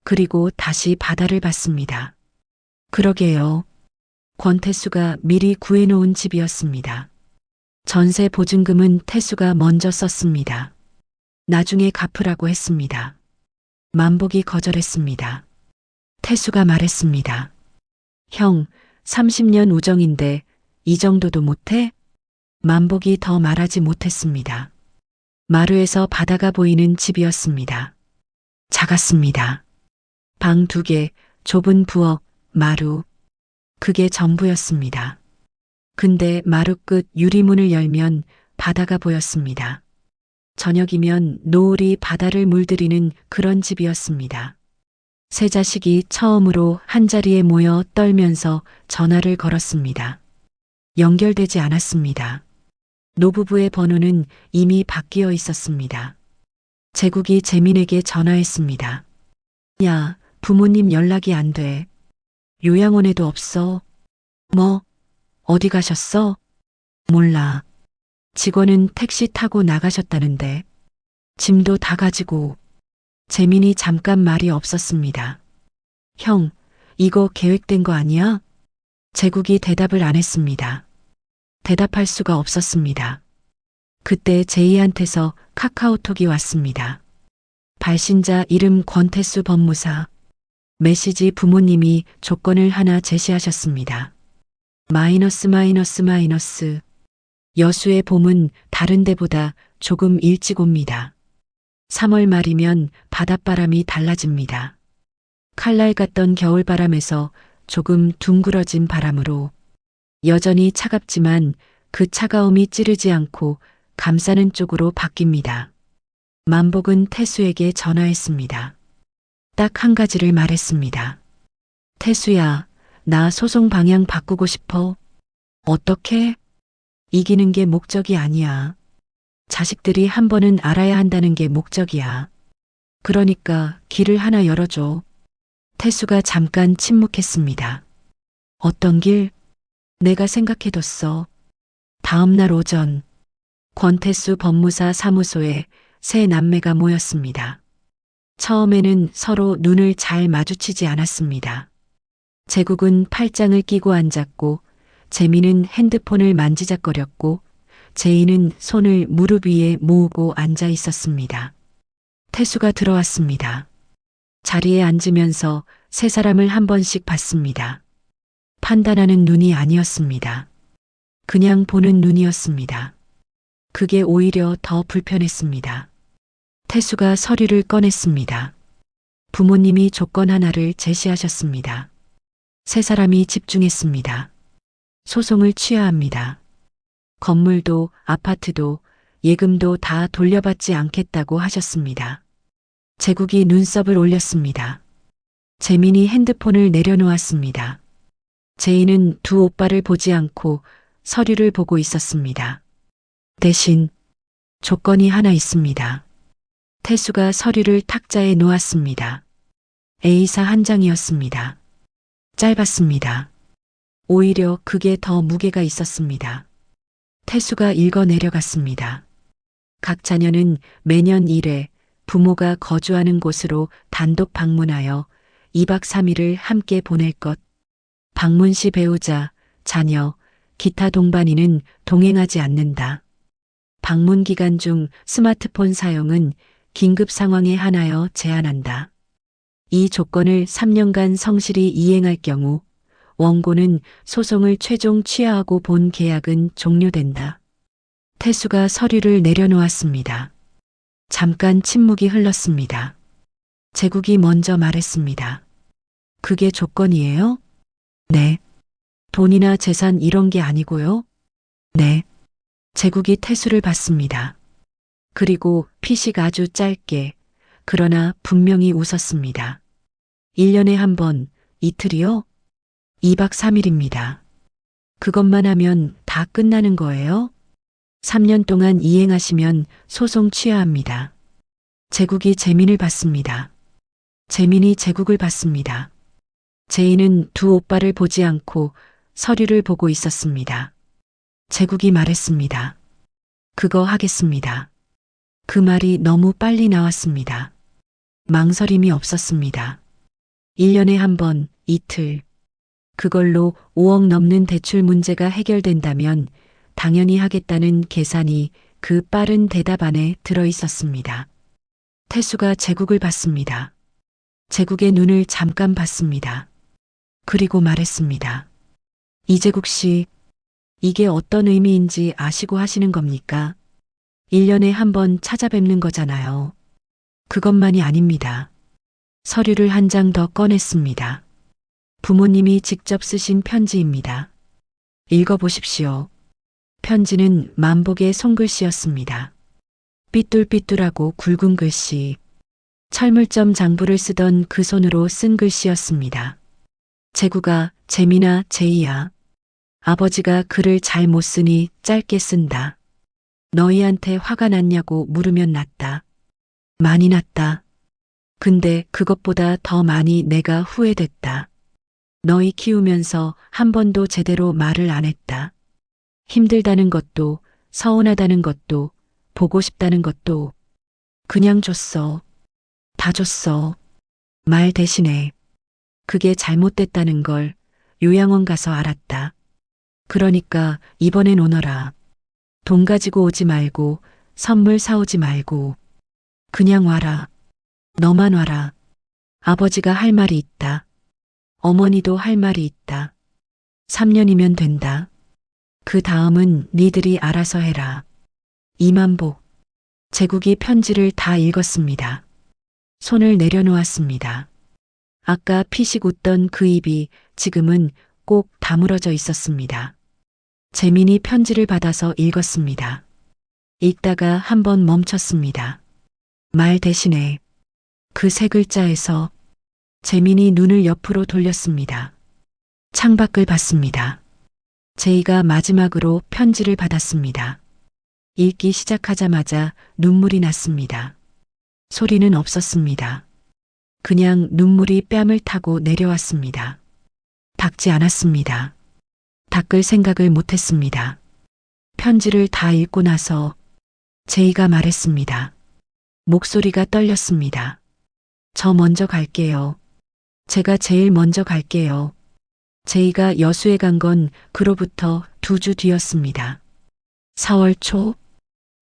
그리고 다시 바다를 봤습니다. 그러게요. 권태수가 미리 구해놓은 집이었습니다. 전세 보증금은 태수가 먼저 썼습니다. 나중에 갚으라고 했습니다. 만복이 거절했습니다. 태수가 말했습니다. 형, 30년 우정인데 이 정도도 못해? 만복이 더 말하지 못했습니다. 마루에서 바다가 보이는 집이었습니다. 작았습니다. 방 2개, 좁은 부엌, 마루. 그게 전부였습니다. 근데 마루 끝 유리문을 열면 바다가 보였습니다. 저녁이면 노을이 바다를 물들이는 그런 집이었습니다. 세 자식이 처음으로 한자리에 모여 떨면서 전화를 걸었습니다. 연결되지 않았습니다. 노부부의 번호는 이미 바뀌어 있었습니다. 제국이 재민에게 전화했습니다. 야, 부모님 연락이 안 돼. 요양원에도 없어. 뭐? 어디 가셨어? 몰라. 직원은 택시 타고 나가셨다는데. 짐도 다 가지고. 재민이 잠깐 말이 없었습니다. 형, 이거 계획된 거 아니야? 제국이 대답을 안 했습니다. 대답할 수가 없었습니다. 그때 제이한테서 카카오톡이 왔습니다. 발신자 이름 권태수 법무사. 메시지 부모님이 조건을 하나 제시하셨습니다. 마이너스. 여수의 봄은 다른 데보다 조금 일찍 옵니다. 3월 말이면 바닷바람이 달라집니다. 칼날 같던 겨울바람에서 조금 둥그러진 바람으로 여전히 차갑지만 그 차가움이 찌르지 않고 감싸는 쪽으로 바뀝니다. 만복은 태수에게 전화했습니다. 딱 한 가지를 말했습니다. 태수야, 나 소송 방향 바꾸고 싶어. 어떻게? 이기는 게 목적이 아니야. 자식들이 한 번은 알아야 한다는 게 목적이야. 그러니까 길을 하나 열어줘. 태수가 잠깐 침묵했습니다. 어떤 길? 내가 생각해뒀어. 다음 날 오전, 권태수 법무사 사무소에 세 남매가 모였습니다. 처음에는 서로 눈을 잘 마주치지 않았습니다. 제국은 팔짱을 끼고 앉았고, 재미는 핸드폰을 만지작거렸고, 제이는 손을 무릎 위에 모으고 앉아 있었습니다. 태수가 들어왔습니다. 자리에 앉으면서 세 사람을 한 번씩 봤습니다. 판단하는 눈이 아니었습니다. 그냥 보는 눈이었습니다. 그게 오히려 더 불편했습니다. 태수가 서류를 꺼냈습니다. 부모님이 조건 하나를 제시하셨습니다. 세 사람이 집중했습니다. 소송을 취해야 합니다. 건물도 아파트도 예금도 다 돌려받지 않겠다고 하셨습니다. 제국이 눈썹을 올렸습니다. 재민이 핸드폰을 내려놓았습니다. 제이는 두 오빠를 보지 않고 서류를 보고 있었습니다. 대신 조건이 하나 있습니다. 태수가 서류를 탁자에 놓았습니다. A사 한 장이었습니다. 짧았습니다. 오히려 그게 더 무게가 있었습니다. 태수가 읽어 내려갔습니다. 각 자녀는 매년 1회 부모가 거주하는 곳으로 단독 방문하여 2박 3일을 함께 보낼 것. 방문 시 배우자, 자녀, 기타 동반인은 동행하지 않는다. 방문 기간 중 스마트폰 사용은 긴급 상황에 한하여 제한한다. 이 조건을 3년간 성실히 이행할 경우 원고는 소송을 최종 취하하고 본 계약은 종료된다. 태수가 서류를 내려놓았습니다. 잠깐 침묵이 흘렀습니다. 제국이 먼저 말했습니다. 그게 조건이에요? 네. 돈이나 재산 이런 게 아니고요? 네. 제국이 태수를 받습니다. 그리고 피식 아주 짧게, 그러나 분명히 웃었습니다. 1년에 한 번, 이틀이요? 2박 3일입니다. 그것만 하면 다 끝나는 거예요? 3년 동안 이행하시면 소송 취하합니다. 제국이 재민을 받습니다. 재민이 제국을 받습니다. 제이는 두 오빠를 보지 않고 서류를 보고 있었습니다. 제국이 말했습니다. 그거 하겠습니다. 그 말이 너무 빨리 나왔습니다. 망설임이 없었습니다. 1년에 한 번, 이틀. 그걸로 5억 넘는 대출 문제가 해결된다면 당연히 하겠다는 계산이 그 빠른 대답 안에 들어 있었습니다. 태수가 제국을 봤습니다. 제국의 눈을 잠깐 봤습니다. 그리고 말했습니다. 이제국 씨, 이게 어떤 의미인지 아시고 하시는 겁니까? 1년에 한 번 찾아뵙는 거잖아요. 그것만이 아닙니다. 서류를 한 장 더 꺼냈습니다. 부모님이 직접 쓰신 편지입니다. 읽어보십시오. 편지는 만복의 손글씨였습니다. 삐뚤삐뚤하고 굵은 글씨. 철물점 장부를 쓰던 그 손으로 쓴 글씨였습니다. 제구가 재민아 제이야. 아버지가 글을 잘 못 쓰니 짧게 쓴다. 너희한테 화가 났냐고 물으면 났다. 많이 났다. 근데 그것보다 더 많이 내가 후회됐다. 너희 키우면서 한 번도 제대로 말을 안 했다. 힘들다는 것도 서운하다는 것도 보고 싶다는 것도 그냥 줬어. 다 줬어. 말 대신에. 그게 잘못됐다는 걸 요양원 가서 알았다. 그러니까 이번엔 오너라. 돈 가지고 오지 말고 선물 사오지 말고 그냥 와라. 너만 와라. 아버지가 할 말이 있다. 어머니도 할 말이 있다. 3년이면 된다. 그 다음은 니들이 알아서 해라. 이만복. 제국이 편지를 다 읽었습니다. 손을 내려놓았습니다. 아까 피식 웃던 그 입이 지금은 꼭 다물어져 있었습니다. 재민이 편지를 받아서 읽었습니다. 읽다가 한번 멈췄습니다. 말 대신에 그 세 글자에서 재민이 눈을 옆으로 돌렸습니다. 창밖을 봤습니다. 제이가 마지막으로 편지를 받았습니다. 읽기 시작하자마자 눈물이 났습니다. 소리는 없었습니다. 그냥 눈물이 뺨을 타고 내려왔습니다. 닦지 않았습니다. 닦을 생각을 못했습니다. 편지를 다 읽고 나서 제이가 말했습니다. 목소리가 떨렸습니다. 저 먼저 갈게요. 제가 제일 먼저 갈게요. 제이가 여수에 간 건 그로부터 2주 뒤였습니다. 4월 초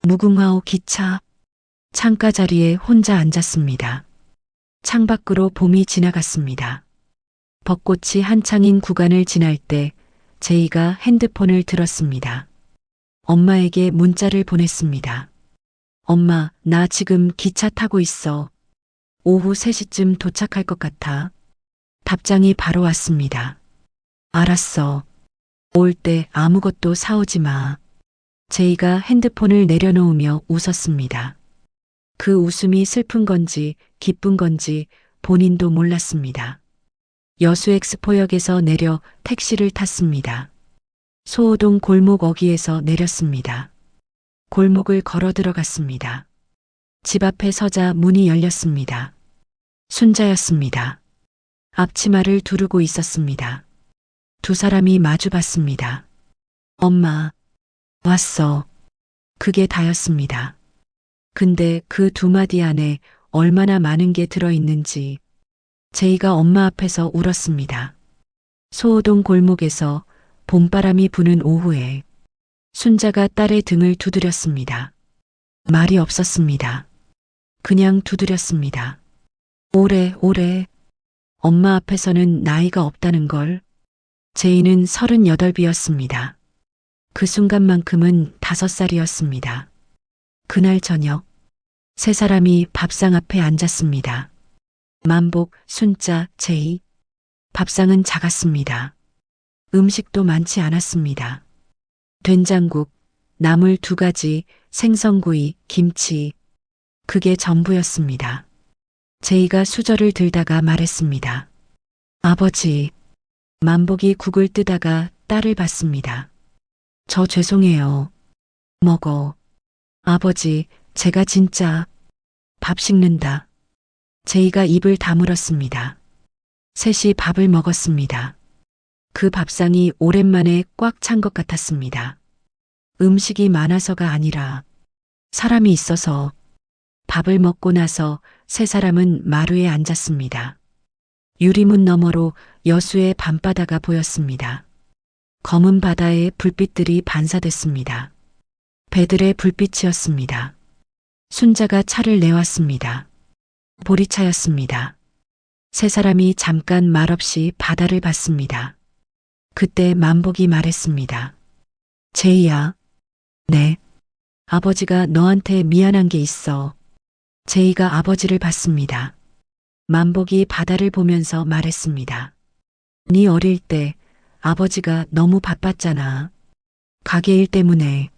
무궁화호 기차 창가 자리에 혼자 앉았습니다. 창밖으로 봄이 지나갔습니다. 벚꽃이 한창인 구간을 지날 때 제이가 핸드폰을 들었습니다. 엄마에게 문자를 보냈습니다. 엄마, 나 지금 기차 타고 있어. 오후 3시쯤 도착할 것 같아. 답장이 바로 왔습니다. 알았어. 올 때 아무것도 사오지 마. 제이가 핸드폰을 내려놓으며 웃었습니다. 그 웃음이 슬픈 건지 기쁜 건지 본인도 몰랐습니다. 여수 엑스포역에서 내려 택시를 탔습니다. 소호동 골목 어귀에서 내렸습니다. 골목을 걸어 들어갔습니다. 집 앞에 서자 문이 열렸습니다. 순자였습니다. 앞치마를 두르고 있었습니다. 두 사람이 마주 봤습니다. 엄마, 왔어. 그게 다였습니다. 근데 그 두 마디 안에 얼마나 많은 게 들어있는지 제이가 엄마 앞에서 울었습니다. 소호동 골목에서 봄바람이 부는 오후에 순자가 딸의 등을 두드렸습니다. 말이 없었습니다. 그냥 두드렸습니다. 오래. 엄마 앞에서는 나이가 없다는 걸. 제이는 38이었습니다. 그 순간만큼은 5살이었습니다. 그날 저녁 세 사람이 밥상 앞에 앉았습니다. 만복, 순자, 제이. 밥상은 작았습니다. 음식도 많지 않았습니다. 된장국, 나물 2가지, 생선구이, 김치. 그게 전부였습니다. 제이가 수저를 들다가 말했습니다. 아버지. 만복이 국을 뜨다가 딸을 봤습니다. 저 죄송해요. 먹어. 아버지, 제가 진짜 밥 식는다. 제이가 입을 다물었습니다. 셋이 밥을 먹었습니다. 그 밥상이 오랜만에 꽉 찬 것 같았습니다. 음식이 많아서가 아니라 사람이 있어서. 밥을 먹고 나서 세 사람은 마루에 앉았습니다. 유리문 너머로 여수의 밤바다가 보였습니다. 검은 바다에 불빛들이 반사됐습니다. 배들의 불빛이었습니다. 순자가 차를 내왔습니다. 보리차였습니다. 세 사람이 잠깐 말없이 바다를 봤습니다. 그때 만복이 말했습니다. 제이야. 네. 아버지가 너한테 미안한 게 있어. 제이가 아버지를 봤습니다. 만복이 바다를 보면서 말했습니다. 네 어릴 때 아버지가 너무 바빴잖아. 가게 일 때문에.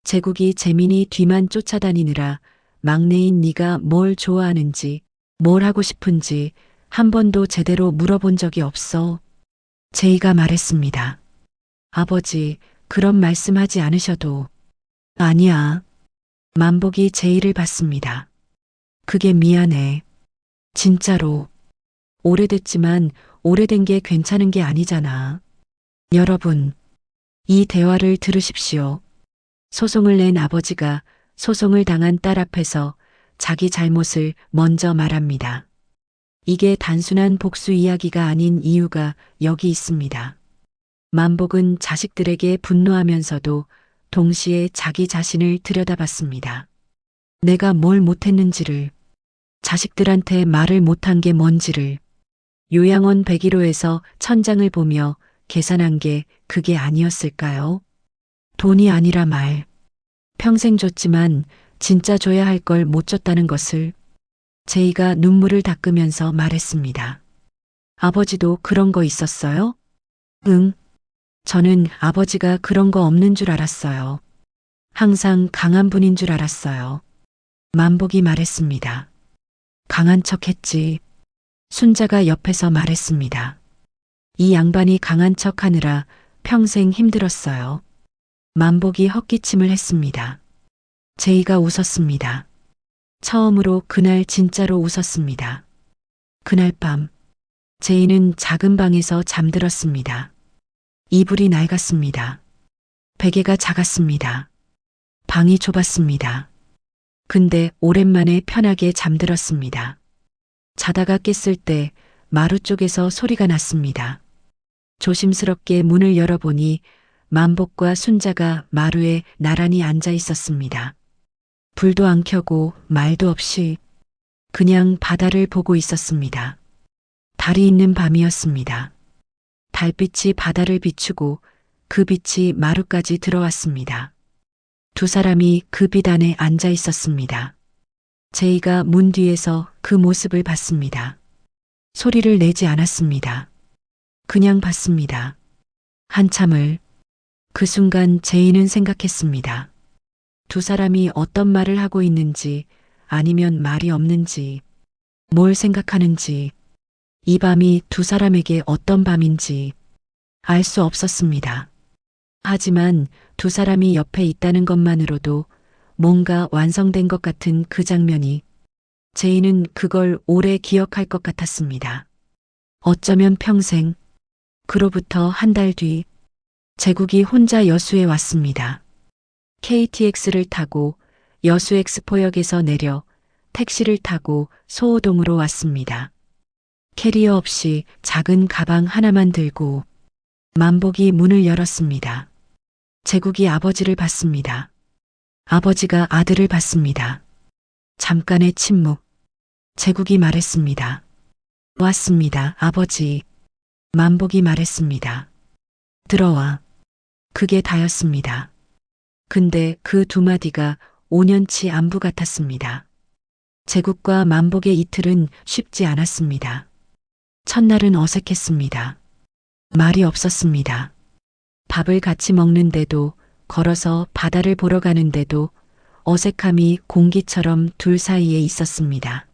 제국이 재민이 뒤만 쫓아다니느라 막내인 네가 뭘 좋아하는지, 뭘 하고 싶은지 한 번도 제대로 물어본 적이 없어. 제이가 말했습니다. 아버지, 그런 말씀하지 않으셔도. 아니야. 만복이 제이를 봤습니다. 그게 미안해. 진짜로. 오래됐지만 오래된 게 괜찮은 게 아니잖아. 여러분, 이 대화를 들으십시오. 소송을 낸 아버지가 소송을 당한 딸 앞에서 자기 잘못을 먼저 말합니다. 이게 단순한 복수 이야기가 아닌 이유가 여기 있습니다. 만복은 자식들에게 분노하면서도 동시에 자기 자신을 들여다봤습니다. 내가 뭘 못했는지를, 자식들한테 말을 못한 게 뭔지를, 요양원 101호에서 천장을 보며 계산한 게 그게 아니었을까요? 돈이 아니라 말. 평생 줬지만 진짜 줘야 할 걸 못 줬다는 것을. 제이가 눈물을 닦으면서 말했습니다. 아버지도 그런 거 있었어요? 응. 저는 아버지가 그런 거 없는 줄 알았어요. 항상 강한 분인 줄 알았어요. 만복이 말했습니다. 강한 척 했지. 순자가 옆에서 말했습니다. 이 양반이 강한 척 하느라 평생 힘들었어요. 만복이 헛기침을 했습니다. 제이가 웃었습니다. 처음으로 그날 진짜로 웃었습니다. 그날 밤, 제이는 작은 방에서 잠들었습니다. 이불이 낡았습니다. 베개가 작았습니다. 방이 좁았습니다. 근데 오랜만에 편하게 잠들었습니다. 자다가 깼을 때 마루 쪽에서 소리가 났습니다. 조심스럽게 문을 열어보니 만복과 순자가 마루에 나란히 앉아 있었습니다. 불도 안 켜고 말도 없이 그냥 바다를 보고 있었습니다. 달이 있는 밤이었습니다. 달빛이 바다를 비추고 그 빛이 마루까지 들어왔습니다. 두 사람이 그 빛 안에 앉아 있었습니다. 제이가 문 뒤에서 그 모습을 봤습니다. 소리를 내지 않았습니다. 그냥 봤습니다. 한참을. 그 순간 제이는 생각했습니다. 두 사람이 어떤 말을 하고 있는지, 아니면 말이 없는지, 뭘 생각하는지, 이 밤이 두 사람에게 어떤 밤인지 알 수 없었습니다. 하지만 두 사람이 옆에 있다는 것만으로도 뭔가 완성된 것 같은 그 장면이, 제이는 그걸 오래 기억할 것 같았습니다. 어쩌면 평생. 그로부터 한 달 뒤, 제국이 혼자 여수에 왔습니다. KTX를 타고 여수 엑스포역에서 내려 택시를 타고 소호동으로 왔습니다. 캐리어 없이 작은 가방 하나만 들고 만복이 문을 열었습니다. 제국이 아버지를 봤습니다. 아버지가 아들을 봤습니다. 잠깐의 침묵. 제국이 말했습니다. 왔습니다, 아버지. 만복이 말했습니다. 들어와. 그게 다였습니다. 근데 그 두 마디가 5년치 안부 같았습니다. 제국과 만복의 이틀은 쉽지 않았습니다. 첫날은 어색했습니다. 말이 없었습니다. 밥을 같이 먹는데도, 걸어서 바다를 보러 가는데도 어색함이 공기처럼 둘 사이에 있었습니다.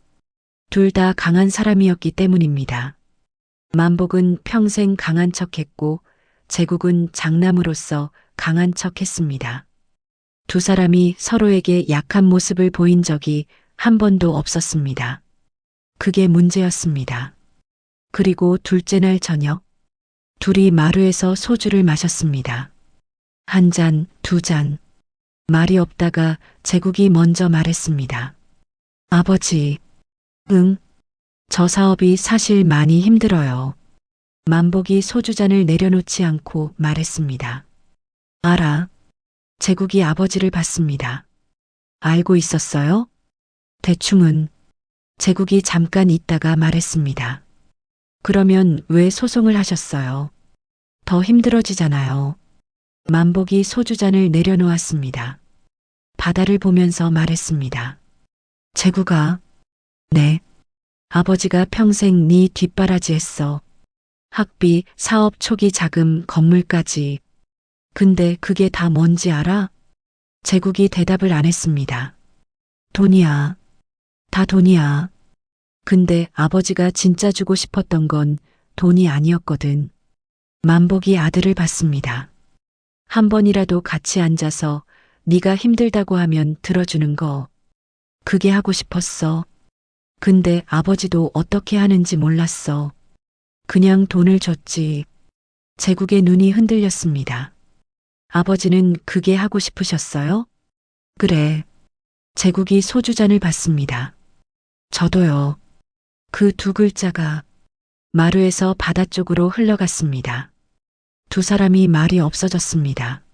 둘 다 강한 사람이었기 때문입니다. 만복은 평생 강한 척했고 제국은 장남으로서 강한 척했습니다. 두 사람이 서로에게 약한 모습을 보인 적이 한 번도 없었습니다. 그게 문제였습니다. 그리고 둘째 날 저녁, 둘이 마루에서 소주를 마셨습니다. 한 잔, 두 잔. 말이 없다가 제국이 먼저 말했습니다. 아버지. 응. 저 사업이 사실 많이 힘들어요. 만복이 소주잔을 내려놓지 않고 말했습니다. 알아. 제국이 아버지를 봤습니다. 알고 있었어요? 대충은. 제국이 잠깐 있다가 말했습니다. 그러면 왜 소송을 하셨어요? 더 힘들어지잖아요. 만복이 소주잔을 내려놓았습니다. 바다를 보면서 말했습니다. 제국아. 네. 아버지가 평생 네 뒷바라지 했어. 학비, 사업 초기 자금, 건물까지. 근데 그게 다 뭔지 알아? 제국이 대답을 안 했습니다. 돈이야. 다 돈이야. 근데 아버지가 진짜 주고 싶었던 건 돈이 아니었거든. 만복이 아들을 봤습니다. 한 번이라도 같이 앉아서 네가 힘들다고 하면 들어주는 거. 그게 하고 싶었어. 근데 아버지도 어떻게 하는지 몰랐어. 그냥 돈을 줬지. 제국의 눈이 흔들렸습니다. 아버지는 그게 하고 싶으셨어요? 그래. 제국이 소주잔을 받습니다. 저도요. 그 두 글자가 마루에서 바다 쪽으로 흘러갔습니다. 두 사람이 말이 없어졌습니다.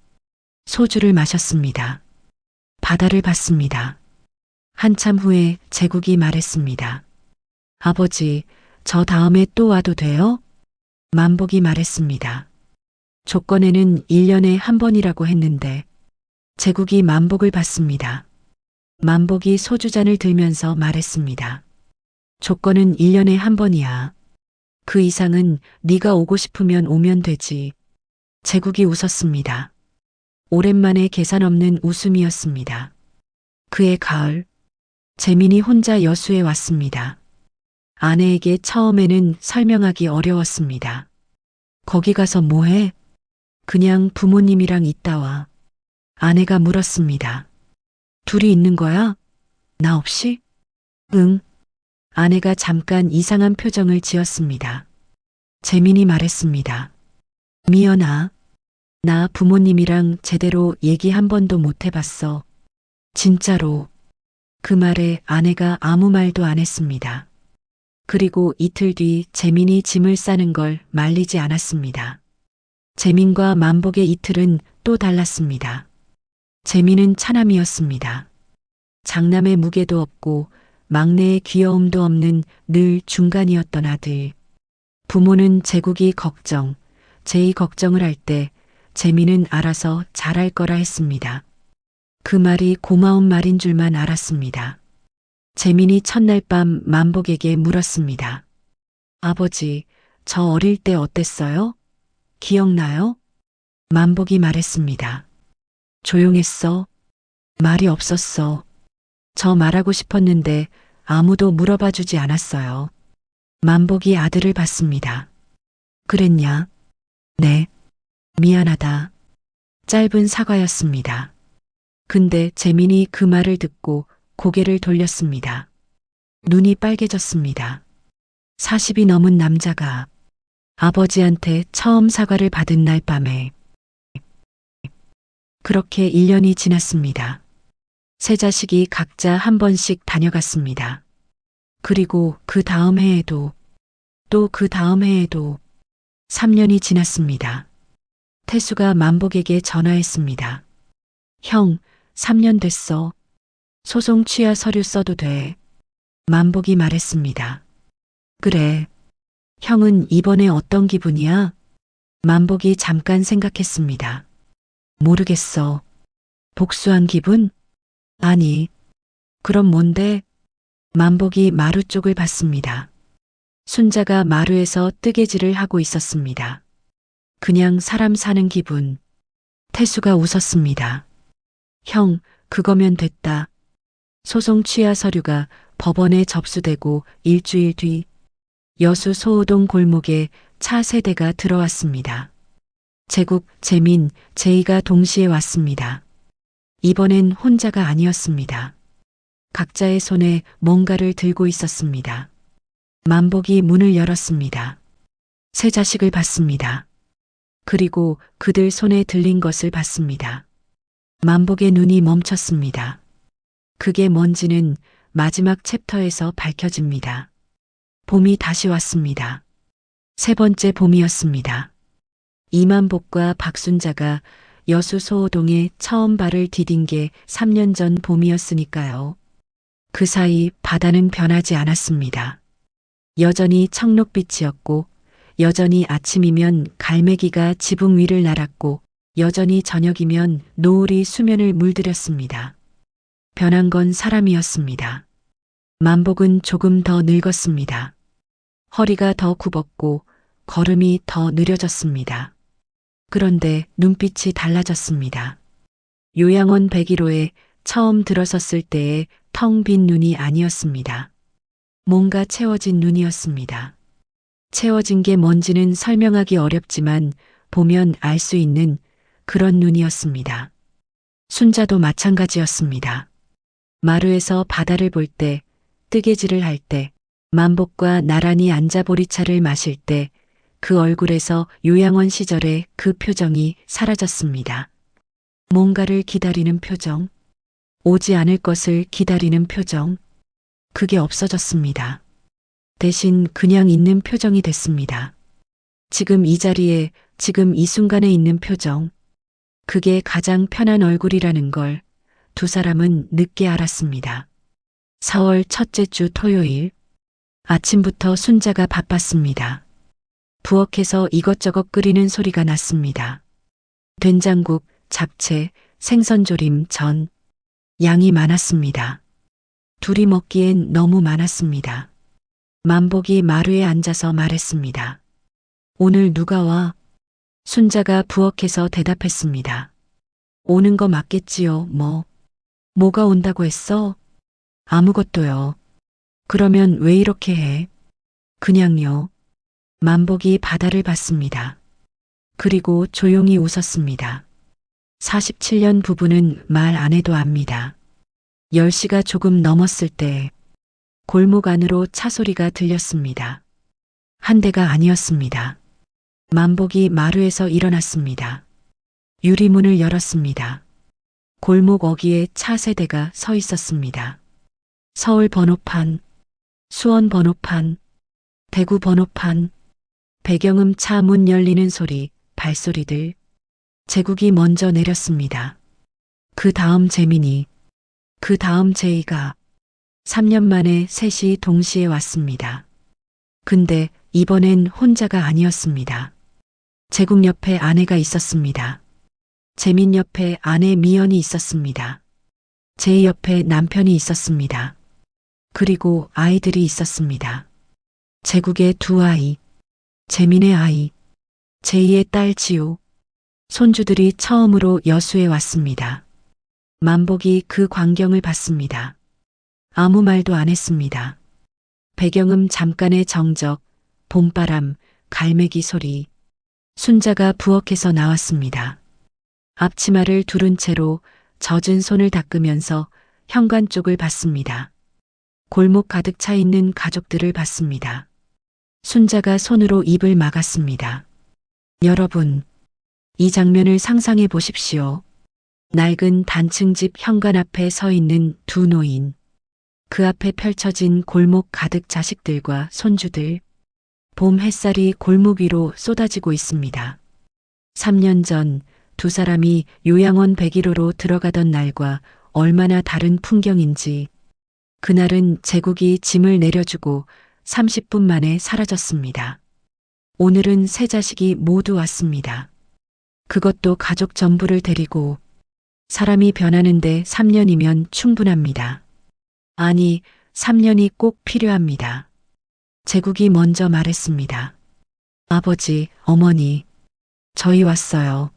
소주를 마셨습니다. 바다를 봤습니다. 한참 후에 제국이 말했습니다. 아버지, 저 다음에 또 와도 돼요? 만복이 말했습니다. 조건에는 1년에 한 번이라고 했는데 제국이 만복을 봤습니다. 만복이 소주잔을 들면서 말했습니다. 조건은 1년에 한 번이야. 그 이상은 네가 오고 싶으면 오면 되지. 제국이 웃었습니다. 오랜만에 계산 없는 웃음이었습니다. 그해 가을, 재민이 혼자 여수에 왔습니다. 아내에게 처음에는 설명하기 어려웠습니다. 거기 가서 뭐해? 그냥 부모님이랑 있다 와. 아내가 물었습니다. 둘이 있는 거야? 나 없이? 응. 아내가 잠깐 이상한 표정을 지었습니다. 재민이 말했습니다. 미연아, 나 부모님이랑 제대로 얘기 한 번도 못 해봤어. 진짜로. 그 말에 아내가 아무 말도 안 했습니다. 그리고 이틀 뒤 재민이 짐을 싸는 걸 말리지 않았습니다. 재민과 만복의 이틀은 또 달랐습니다. 재민은 차남이었습니다. 장남의 무게도 없고 막내의 귀여움도 없는 늘 중간이었던 아들. 부모는 제국이 걱정, 제이 걱정을 할 때 재민은 알아서 잘할 거라 했습니다. 그 말이 고마운 말인 줄만 알았습니다. 재민이 첫날 밤 만복에게 물었습니다. 아버지, 저 어릴 때 어땠어요? 기억나요? 만복이 말했습니다. 조용했어. 말이 없었어. 저 말하고 싶었는데 아무도 물어봐 주지 않았어요. 만복이 아들을 봤습니다. 그랬냐? 네. 미안하다. 짧은 사과였습니다. 근데 재민이 그 말을 듣고 고개를 돌렸습니다. 눈이 빨개졌습니다. 40이 넘은 남자가 아버지한테 처음 사과를 받은 날 밤에 그렇게 1년이 지났습니다. 세 자식이 각자 한 번씩 다녀갔습니다. 그리고 그 다음 해에도 또 그 다음 해에도 3년이 지났습니다. 태수가 만복에게 전화했습니다. 형, 3년 됐어. 소송 취하 서류 써도 돼. 만복이 말했습니다. 그래. 형은 이번에 어떤 기분이야? 만복이 잠깐 생각했습니다. 모르겠어. 복수한 기분? 아니. 그럼 뭔데? 만복이 마루 쪽을 봤습니다. 순자가 마루에서 뜨개질을 하고 있었습니다. 그냥 사람 사는 기분. 태수가 웃었습니다. 형, 그거면 됐다. 소송 취하 서류가 법원에 접수되고 일주일 뒤 여수 소호동 골목에 차 3대가 들어왔습니다. 제국, 재민, 제이가 동시에 왔습니다. 이번엔 혼자가 아니었습니다. 각자의 손에 뭔가를 들고 있었습니다. 만복이 문을 열었습니다. 세 자식을 봤습니다. 그리고 그들 손에 들린 것을 봤습니다. 만복의 눈이 멈췄습니다. 그게 뭔지는 마지막 챕터에서 밝혀집니다. 봄이 다시 왔습니다. 세 번째 봄이었습니다. 이만복과 박순자가 여수 소호동에 처음 발을 디딘 게 3년 전 봄이었으니까요. 그 사이 바다는 변하지 않았습니다. 여전히 청록빛이었고 여전히 아침이면 갈매기가 지붕 위를 날았고 여전히 저녁이면 노을이 수면을 물들였습니다. 변한 건 사람이었습니다. 만복은 조금 더 늙었습니다. 허리가 더 굽었고 걸음이 더 느려졌습니다. 그런데 눈빛이 달라졌습니다. 요양원 101호에 처음 들어섰을 때의 텅 빈 눈이 아니었습니다. 뭔가 채워진 눈이었습니다. 채워진 게 뭔지는 설명하기 어렵지만 보면 알 수 있는 그런 눈이었습니다. 순자도 마찬가지였습니다. 마루에서 바다를 볼 때, 뜨개질을 할 때, 만복과 나란히 앉아 보리차를 마실 때 그 얼굴에서 요양원 시절의 그 표정이 사라졌습니다. 뭔가를 기다리는 표정, 오지 않을 것을 기다리는 표정, 그게 없어졌습니다. 대신 그냥 있는 표정이 됐습니다. 지금 이 자리에 지금 이 순간에 있는 표정, 그게 가장 편한 얼굴이라는 걸 두 사람은 늦게 알았습니다. 4월 첫째 주 토요일, 아침부터 순자가 바빴습니다. 부엌에서 이것저것 끓이는 소리가 났습니다. 된장국, 잡채, 생선조림, 전, 양이 많았습니다. 둘이 먹기엔 너무 많았습니다. 만복이 마루에 앉아서 말했습니다. 오늘 누가 와? 순자가 부엌에서 대답했습니다. 오는 거 맞겠지요, 뭐. 뭐가 온다고 했어? 아무것도요. 그러면 왜 이렇게 해? 그냥요. 만복이 바다를 봤습니다. 그리고 조용히 웃었습니다. 47년 부부는 말 안 해도 압니다. 10시가 조금 넘었을 때 골목 안으로 차 소리가 들렸습니다. 한 대가 아니었습니다. 만복이 마루에서 일어났습니다. 유리문을 열었습니다. 골목 어귀에 차 3대가 서 있었습니다. 서울 번호판, 수원 번호판, 대구 번호판, 배경음 차 문 열리는 소리, 발소리들. 제국이 먼저 내렸습니다. 그 다음 재민이, 그 다음 제이가 3년 만에 셋이 동시에 왔습니다. 근데 이번엔 혼자가 아니었습니다. 제국 옆에 아내가 있었습니다. 재민 옆에 아내 미연이 있었습니다. 제이 옆에 남편이 있었습니다. 그리고 아이들이 있었습니다. 제국의 2아이, 재민의 아이, 제이의 딸 지우, 손주들이 처음으로 여수에 왔습니다. 만복이 그 광경을 봤습니다. 아무 말도 안 했습니다. 배경음 잠깐의 정적, 봄바람, 갈매기 소리. 순자가 부엌에서 나왔습니다. 앞치마를 두른 채로 젖은 손을 닦으면서 현관 쪽을 봤습니다. 골목 가득 차 있는 가족들을 봤습니다. 순자가 손으로 입을 막았습니다. 여러분, 이 장면을 상상해 보십시오. 낡은 단층집 현관 앞에 서 있는 두 노인. 그 앞에 펼쳐진 골목 가득 자식들과 손주들. 봄 햇살이 골목 위로 쏟아지고 있습니다. 3년 전 두 사람이 요양원 101호로 들어가던 날과 얼마나 다른 풍경인지. 그날은 제국이 짐을 내려주고 30분 만에 사라졌습니다. 오늘은 세 자식이 모두 왔습니다. 그것도 가족 전부를 데리고. 사람이 변하는데 3년이면 충분합니다. 아니, 3년이 꼭 필요합니다. 제국이 먼저 말했습니다. 아버지, 어머니, 저희 왔어요.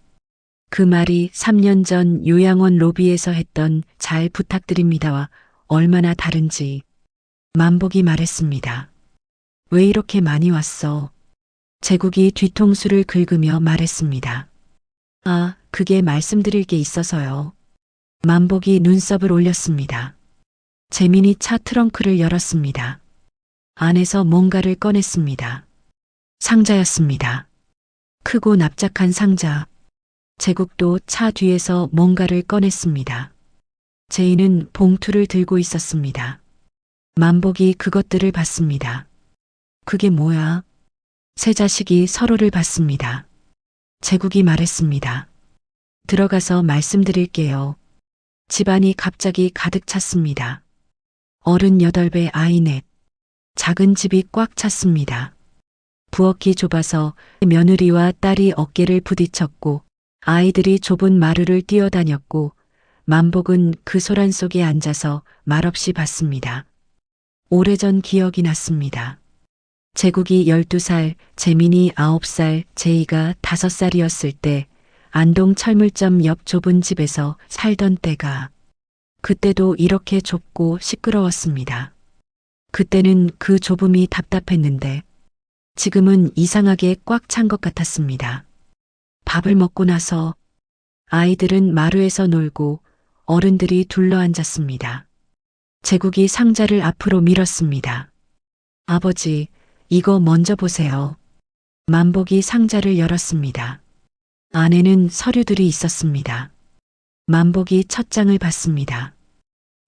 그 말이 3년 전 요양원 로비에서 했던 잘 부탁드립니다와 얼마나 다른지. 만복이 말했습니다. 왜 이렇게 많이 왔어? 제국이 뒤통수를 긁으며 말했습니다. 아, 그게 말씀드릴 게 있어서요. 만복이 눈썹을 올렸습니다. 재민이 차 트렁크를 열었습니다. 안에서 뭔가를 꺼냈습니다. 상자였습니다. 크고 납작한 상자. 제국도 차 뒤에서 뭔가를 꺼냈습니다. 제이는 봉투를 들고 있었습니다. 만복이 그것들을 봤습니다. 그게 뭐야? 세 자식이 서로를 봤습니다. 제국이 말했습니다. 들어가서 말씀드릴게요. 집안이 갑자기 가득 찼습니다. 어른 8배 아이 넷. 작은 집이 꽉 찼습니다. 부엌이 좁아서 며느리와 딸이 어깨를 부딪혔고 아이들이 좁은 마루를 뛰어다녔고 만복은 그 소란 속에 앉아서 말없이 봤습니다. 오래전 기억이 났습니다. 제국이 12살, 재민이 9살, 제이가 5살이었을 때 안동 철물점 옆 좁은 집에서 살던 때가. 그때도 이렇게 좁고 시끄러웠습니다. 그때는 그 좁음이 답답했는데 지금은 이상하게 꽉 찬 것 같았습니다. 밥을 먹고 나서 아이들은 마루에서 놀고 어른들이 둘러앉았습니다. 제국이 상자를 앞으로 밀었습니다. 아버지, 이거 먼저 보세요. 만복이 상자를 열었습니다. 안에는 서류들이 있었습니다. 만복이 첫 장을 봤습니다.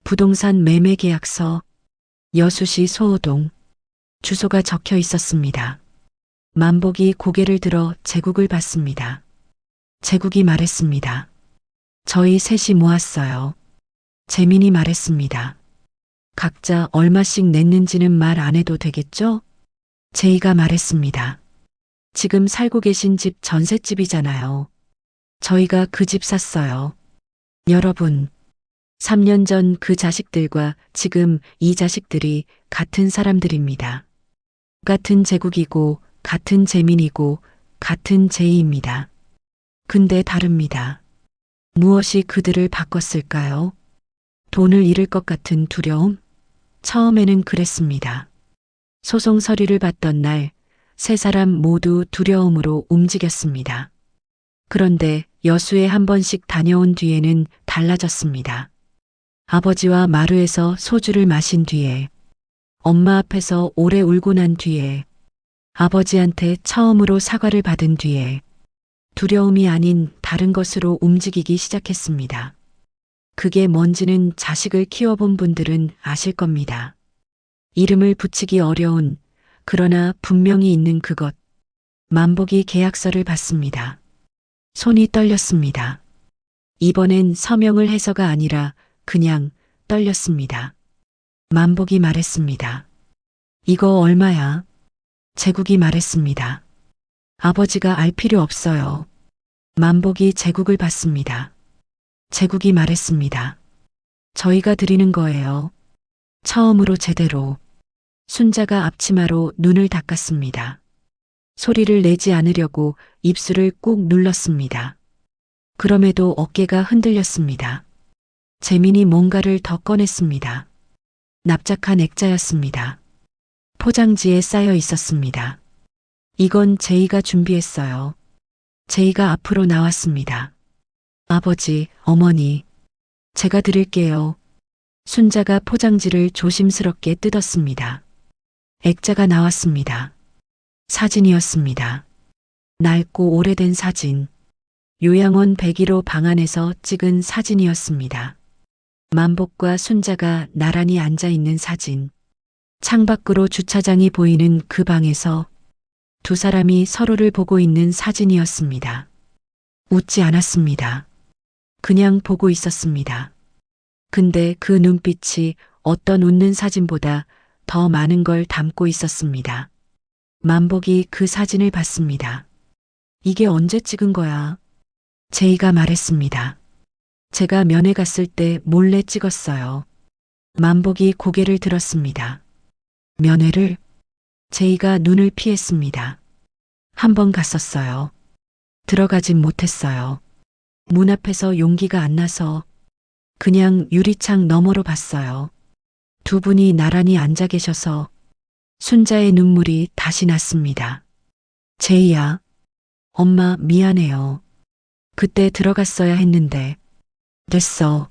부동산 매매 계약서, 여수시 소호동, 주소가 적혀 있었습니다. 만복이 고개를 들어 제국을 봤습니다. 제국이 말했습니다. 저희 셋이 모았어요. 재민이 말했습니다. 각자 얼마씩 냈는지는 말 안 해도 되겠죠? 제이가 말했습니다. 지금 살고 계신 집 전셋집이잖아요. 저희가 그 집 샀어요. 여러분, 3년 전 그 자식들과 지금 이 자식들이 같은 사람들입니다. 같은 제국이고, 같은 재민이고, 같은 제이입니다. 근데 다릅니다. 무엇이 그들을 바꿨을까요? 돈을 잃을 것 같은 두려움? 처음에는 그랬습니다. 소송 서류를 받던 날, 세 사람 모두 두려움으로 움직였습니다. 그런데 여수에 한 번씩 다녀온 뒤에는 달라졌습니다. 아버지와 마루에서 소주를 마신 뒤에, 엄마 앞에서 오래 울고 난 뒤에, 아버지한테 처음으로 사과를 받은 뒤에, 두려움이 아닌 다른 것으로 움직이기 시작했습니다. 그게 뭔지는 자식을 키워본 분들은 아실 겁니다. 이름을 붙이기 어려운, 그러나 분명히 있는 그것. 만복이 계약서를 받습니다. 손이 떨렸습니다. 이번엔 서명을 해서가 아니라 그냥 떨렸습니다. 만복이 말했습니다. 이거 얼마야? 제국이 말했습니다. 아버지가 알 필요 없어요. 만복이 제국을 받습니다. 제국이 말했습니다. 저희가 드리는 거예요. 처음으로 제대로. 순자가 앞치마로 눈을 닦았습니다. 소리를 내지 않으려고 입술을 꾹 눌렀습니다. 그럼에도 어깨가 흔들렸습니다. 재민이 뭔가를 더 꺼냈습니다. 납작한 액자였습니다. 포장지에 쌓여 있었습니다. 이건 제이가 준비했어요. 제이가 앞으로 나왔습니다. 아버지, 어머니, 제가 드릴게요. 순자가 포장지를 조심스럽게 뜯었습니다. 액자가 나왔습니다. 사진이었습니다. 낡고 오래된 사진. 요양원 101호 방 안에서 찍은 사진이었습니다. 만복과 순자가 나란히 앉아 있는 사진. 창밖으로 주차장이 보이는 그 방에서 두 사람이 서로를 보고 있는 사진이었습니다. 웃지 않았습니다. 그냥 보고 있었습니다. 근데 그 눈빛이 어떤 웃는 사진보다 더 많은 걸 담고 있었습니다. 만복이 그 사진을 봤습니다. 이게 언제 찍은 거야? 제이가 말했습니다. 제가 면회 갔을 때 몰래 찍었어요. 만복이 고개를 들었습니다. 면회를? 제이가 눈을 피했습니다. 한 번 갔었어요. 들어가진 못했어요. 문 앞에서 용기가 안 나서 그냥 유리창 너머로 봤어요. 두 분이 나란히 앉아 계셔서 순자의 눈물이 다시 났습니다. 제이야, 엄마 미안해요. 그때 들어갔어야 했는데. 됐어.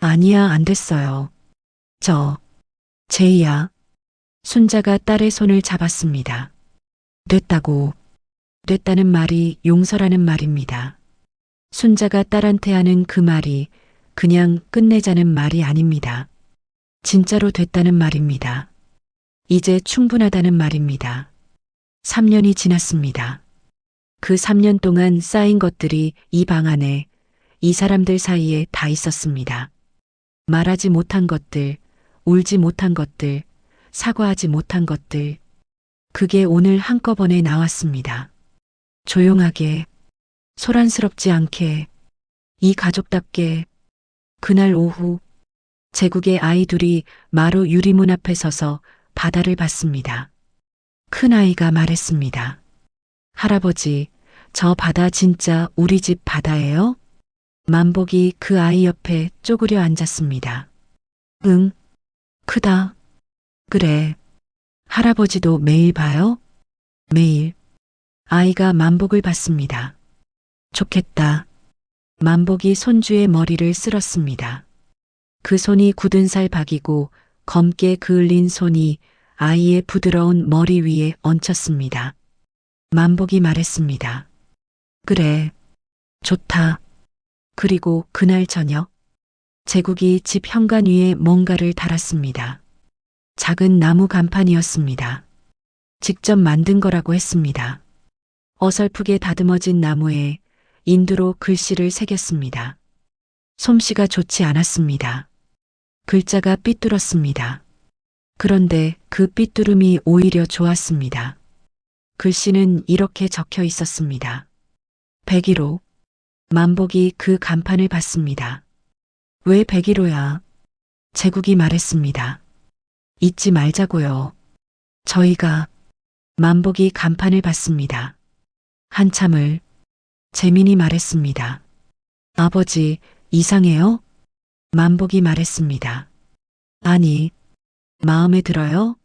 아니야, 안 됐어요. 제이야. 순자가 딸의 손을 잡았습니다. 됐다고. 됐다는 말이 용서라는 말입니다. 순자가 딸한테 하는 그 말이 그냥 끝내자는 말이 아닙니다. 진짜로 됐다는 말입니다. 이제 충분하다는 말입니다. 3년이 지났습니다. 그 3년 동안 쌓인 것들이 이 방 안에, 이 사람들 사이에 다 있었습니다. 말하지 못한 것들, 울지 못한 것들, 사과하지 못한 것들. 그게 오늘 한꺼번에 나왔습니다. 조용하게, 소란스럽지 않게, 이 가족답게. 그날 오후, 제국의 아이 둘이 마루 유리문 앞에 서서 바다를 봤습니다. 큰아이가 말했습니다. 할아버지, 저 바다 진짜 우리 집 바다예요? 만복이 그 아이 옆에 쪼그려 앉았습니다. 응, 크다. 그래. 할아버지도 매일 봐요? 매일. 아이가 만복을 봤습니다. 좋겠다. 만복이 손주의 머리를 쓸었습니다. 그 손이 굳은 살 박이고 검게 그을린 손이 아이의 부드러운 머리 위에 얹혔습니다. 만복이 말했습니다. 그래, 좋다. 그리고 그날 저녁, 제국이 집 현관 위에 뭔가를 달았습니다. 작은 나무 간판이었습니다. 직접 만든 거라고 했습니다. 어설프게 다듬어진 나무에 인두로 글씨를 새겼습니다. 솜씨가 좋지 않았습니다. 글자가 삐뚤었습니다. 그런데 그 삐뚤음이 오히려 좋았습니다. 글씨는 이렇게 적혀 있었습니다. 101호. 만복이 그 간판을 봤습니다. 왜 101호야? 제국이 말했습니다. 잊지 말자고요. 저희가 만복이 간판을 봤습니다. 한참을 재민이 말했습니다. 아버지, 이상해요? 만복이 말했습니다. 아니, 마음에 들어요?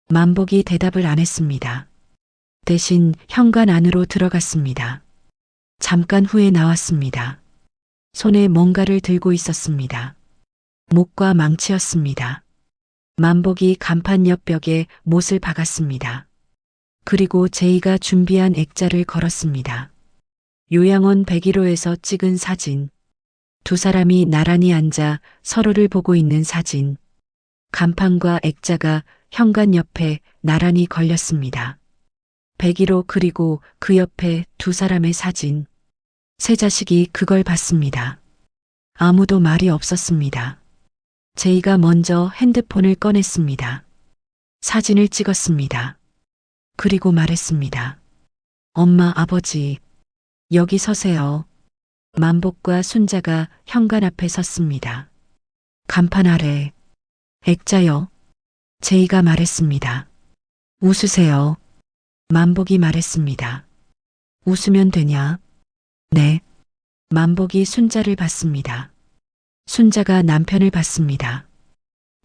만복이 대답을 안 했습니다. 대신 현관 안으로 들어갔습니다. 잠깐 후에 나왔습니다. 손에 뭔가를 들고 있었습니다. 목과 망치였습니다. 만복이 간판 옆 벽에 못을 박았습니다. 그리고 제이가 준비한 액자를 걸었습니다. 요양원 101호에서 찍은 사진. 두 사람이 나란히 앉아 서로를 보고 있는 사진. 간판과 액자가 현관 옆에 나란히 걸렸습니다. 101호 그리고 그 옆에 두 사람의 사진. 세 자식이 그걸 봤습니다. 아무도 말이 없었습니다. 제이가 먼저 핸드폰을 꺼냈습니다. 사진을 찍었습니다. 그리고 말했습니다. 엄마, 아버지, 여기 서세요. 만복과 순자가 현관 앞에 섰습니다. 간판 아래, 액자요. 제이가 말했습니다. 웃으세요. 만복이 말했습니다. 웃으면 되냐? 네. 만복이 순자를 봤습니다. 순자가 남편을 봤습니다.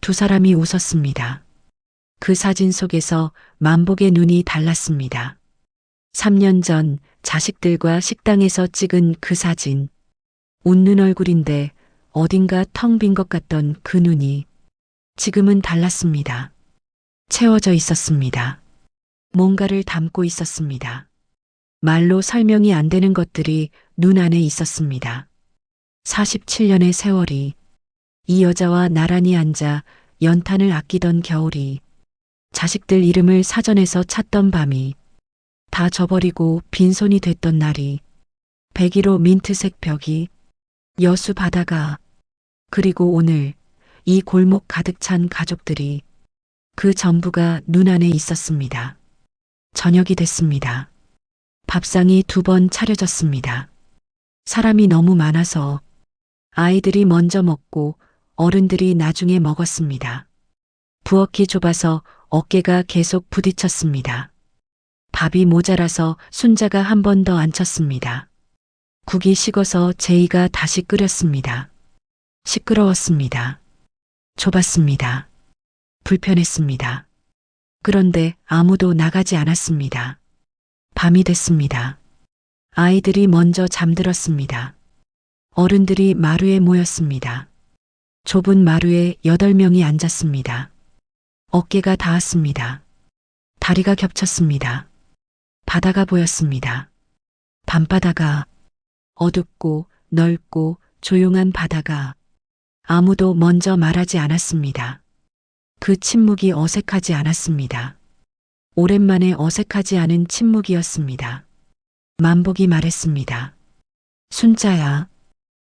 두 사람이 웃었습니다. 그 사진 속에서 만복의 눈이 달랐습니다. 3년 전 자식들과 식당에서 찍은 그 사진. 웃는 얼굴인데 어딘가 텅 빈 것 같던 그 눈이 지금은 달랐습니다. 채워져 있었습니다. 뭔가를 담고 있었습니다. 말로 설명이 안 되는 것들이 눈 안에 있었습니다. 47년의 세월이, 이 여자와 나란히 앉아 연탄을 아끼던 겨울이, 자식들 이름을 사전에서 찾던 밤이, 다 저버리고 빈손이 됐던 날이, 101호 민트색 벽이, 여수 바다가, 그리고 오늘 이 골목 가득 찬 가족들이, 그 전부가 눈 안에 있었습니다. 저녁이 됐습니다. 밥상이 2번 차려졌습니다. 사람이 너무 많아서 아이들이 먼저 먹고 어른들이 나중에 먹었습니다. 부엌이 좁아서 어깨가 계속 부딪혔습니다. 밥이 모자라서 순자가 한 번 더 앉혔습니다. 국이 식어서 제이가 다시 끓였습니다. 시끄러웠습니다. 좁았습니다. 불편했습니다. 그런데 아무도 나가지 않았습니다. 밤이 됐습니다. 아이들이 먼저 잠들었습니다. 어른들이 마루에 모였습니다. 좁은 마루에 8명이 앉았습니다. 어깨가 닿았습니다. 다리가 겹쳤습니다. 바다가 보였습니다. 밤바다가, 어둡고 넓고 조용한 바다가. 아무도 먼저 말하지 않았습니다. 그 침묵이 어색하지 않았습니다. 오랜만에 어색하지 않은 침묵이었습니다. 만복이 말했습니다. 순자야.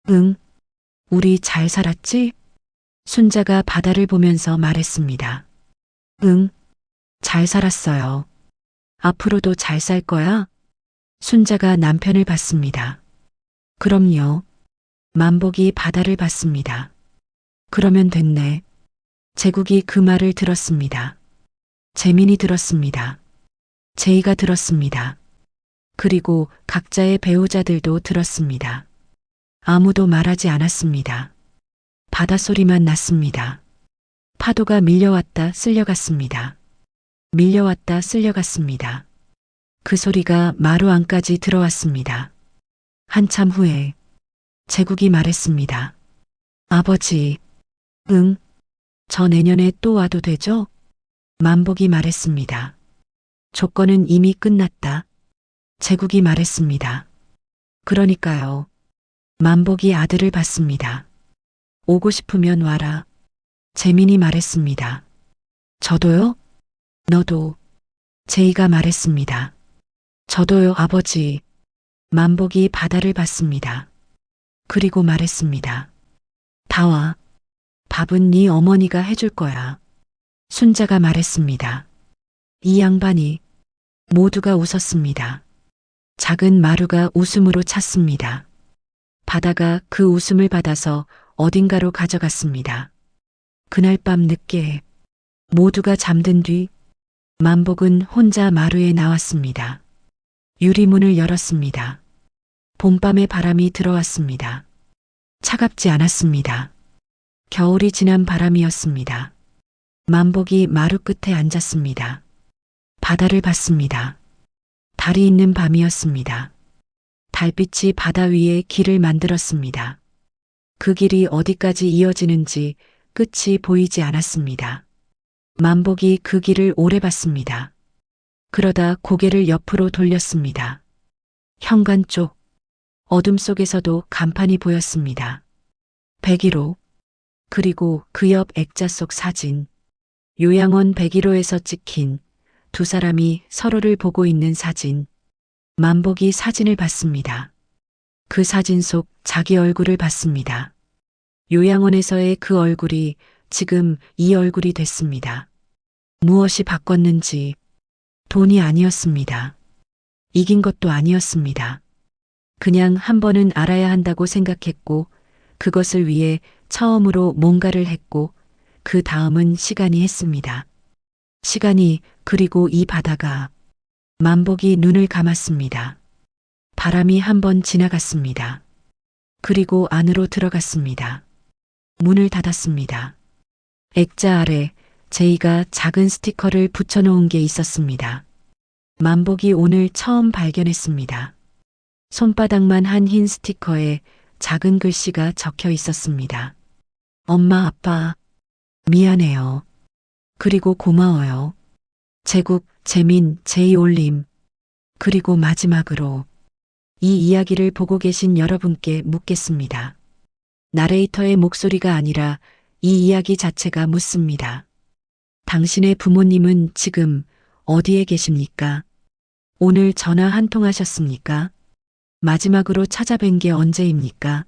응. 우리 잘 살았지? 순자가 바다를 보면서 말했습니다. 응. 잘 살았어요. 앞으로도 잘 살 거야? 순자가 남편을 봤습니다. 그럼요. 만복이 바다를 봤습니다. 그러면 됐네. 제국이 그 말을 들었습니다. 재민이 들었습니다. 제이가 들었습니다. 그리고 각자의 배우자들도 들었습니다. 아무도 말하지 않았습니다. 바닷소리만 났습니다. 파도가 밀려왔다 쓸려갔습니다. 밀려왔다 쓸려갔습니다. 그 소리가 마루 안까지 들어왔습니다. 한참 후에 제국이 말했습니다. 아버지, 응, 저 내년에 또 와도 되죠? 만복이 말했습니다. 조건은 이미 끝났다. 제국이 말했습니다. 그러니까요. 만복이 아들을 봤습니다. 오고 싶으면 와라. 재민이 말했습니다. 저도요? 너도. 제이가 말했습니다. 저도요, 아버지. 만복이 바다를 봤습니다. 그리고 말했습니다. 다와. 밥은 네 어머니가 해줄 거야. 순자가 말했습니다. 이 양반이. 모두가 웃었습니다. 작은 마루가 웃음으로 찼습니다. 바다가 그 웃음을 받아서 어딘가로 가져갔습니다. 그날 밤 늦게 모두가 잠든 뒤 만복은 혼자 마루에 나왔습니다. 유리문을 열었습니다. 봄밤의 바람이 들어왔습니다. 차갑지 않았습니다. 겨울이 지난 바람이었습니다. 만복이 마루 끝에 앉았습니다. 바다를 봤습니다. 달이 있는 밤이었습니다. 달빛이 바다 위에 길을 만들었습니다. 그 길이 어디까지 이어지는지 끝이 보이지 않았습니다. 만복이 그 길을 오래 봤습니다. 그러다 고개를 옆으로 돌렸습니다. 현관 쪽 어둠 속에서도 간판이 보였습니다. 101호 그리고 그 옆 액자 속 사진. 요양원 101호에서 찍힌 두 사람이 서로를 보고 있는 사진. 만복이 사진을 봤습니다. 그 사진 속 자기 얼굴을 봤습니다. 요양원에서의 그 얼굴이 지금 이 얼굴이 됐습니다. 무엇이 바꿨는지 돈이 아니었습니다. 이긴 것도 아니었습니다. 그냥 한 번은 알아야 한다고 생각했고 그것을 위해 처음으로 뭔가를 했고 그 다음은 시간이 했습니다. 시간이 그리고 이 바다가. 만복이 눈을 감았습니다. 바람이 한 번 지나갔습니다. 그리고 안으로 들어갔습니다. 문을 닫았습니다. 액자 아래 제이가 작은 스티커를 붙여놓은 게 있었습니다. 만복이 오늘 처음 발견했습니다. 손바닥만 한 흰 스티커에 작은 글씨가 적혀 있었습니다. 엄마, 아빠, 미안해요. 그리고 고마워요. 제국, 재민, 제이 올림. 그리고 마지막으로 이 이야기를 보고 계신 여러분께 묻겠습니다. 나레이터의 목소리가 아니라 이 이야기 자체가 묻습니다. 당신의 부모님은 지금 어디에 계십니까? 오늘 전화 한 통 하셨습니까? 마지막으로 찾아뵌 게 언제입니까?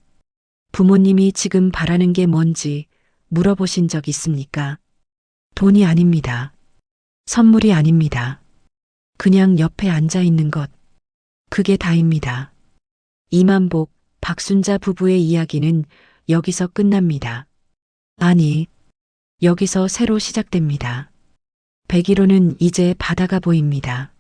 부모님이 지금 바라는 게 뭔지 물어보신 적 있습니까? 돈이 아닙니다. 선물이 아닙니다. 그냥 옆에 앉아 있는 것. 그게 다입니다. 이만복, 박순자 부부의 이야기는 여기서 끝납니다. 아니, 여기서 새로 시작됩니다. 101호는 이제 바다가 보입니다.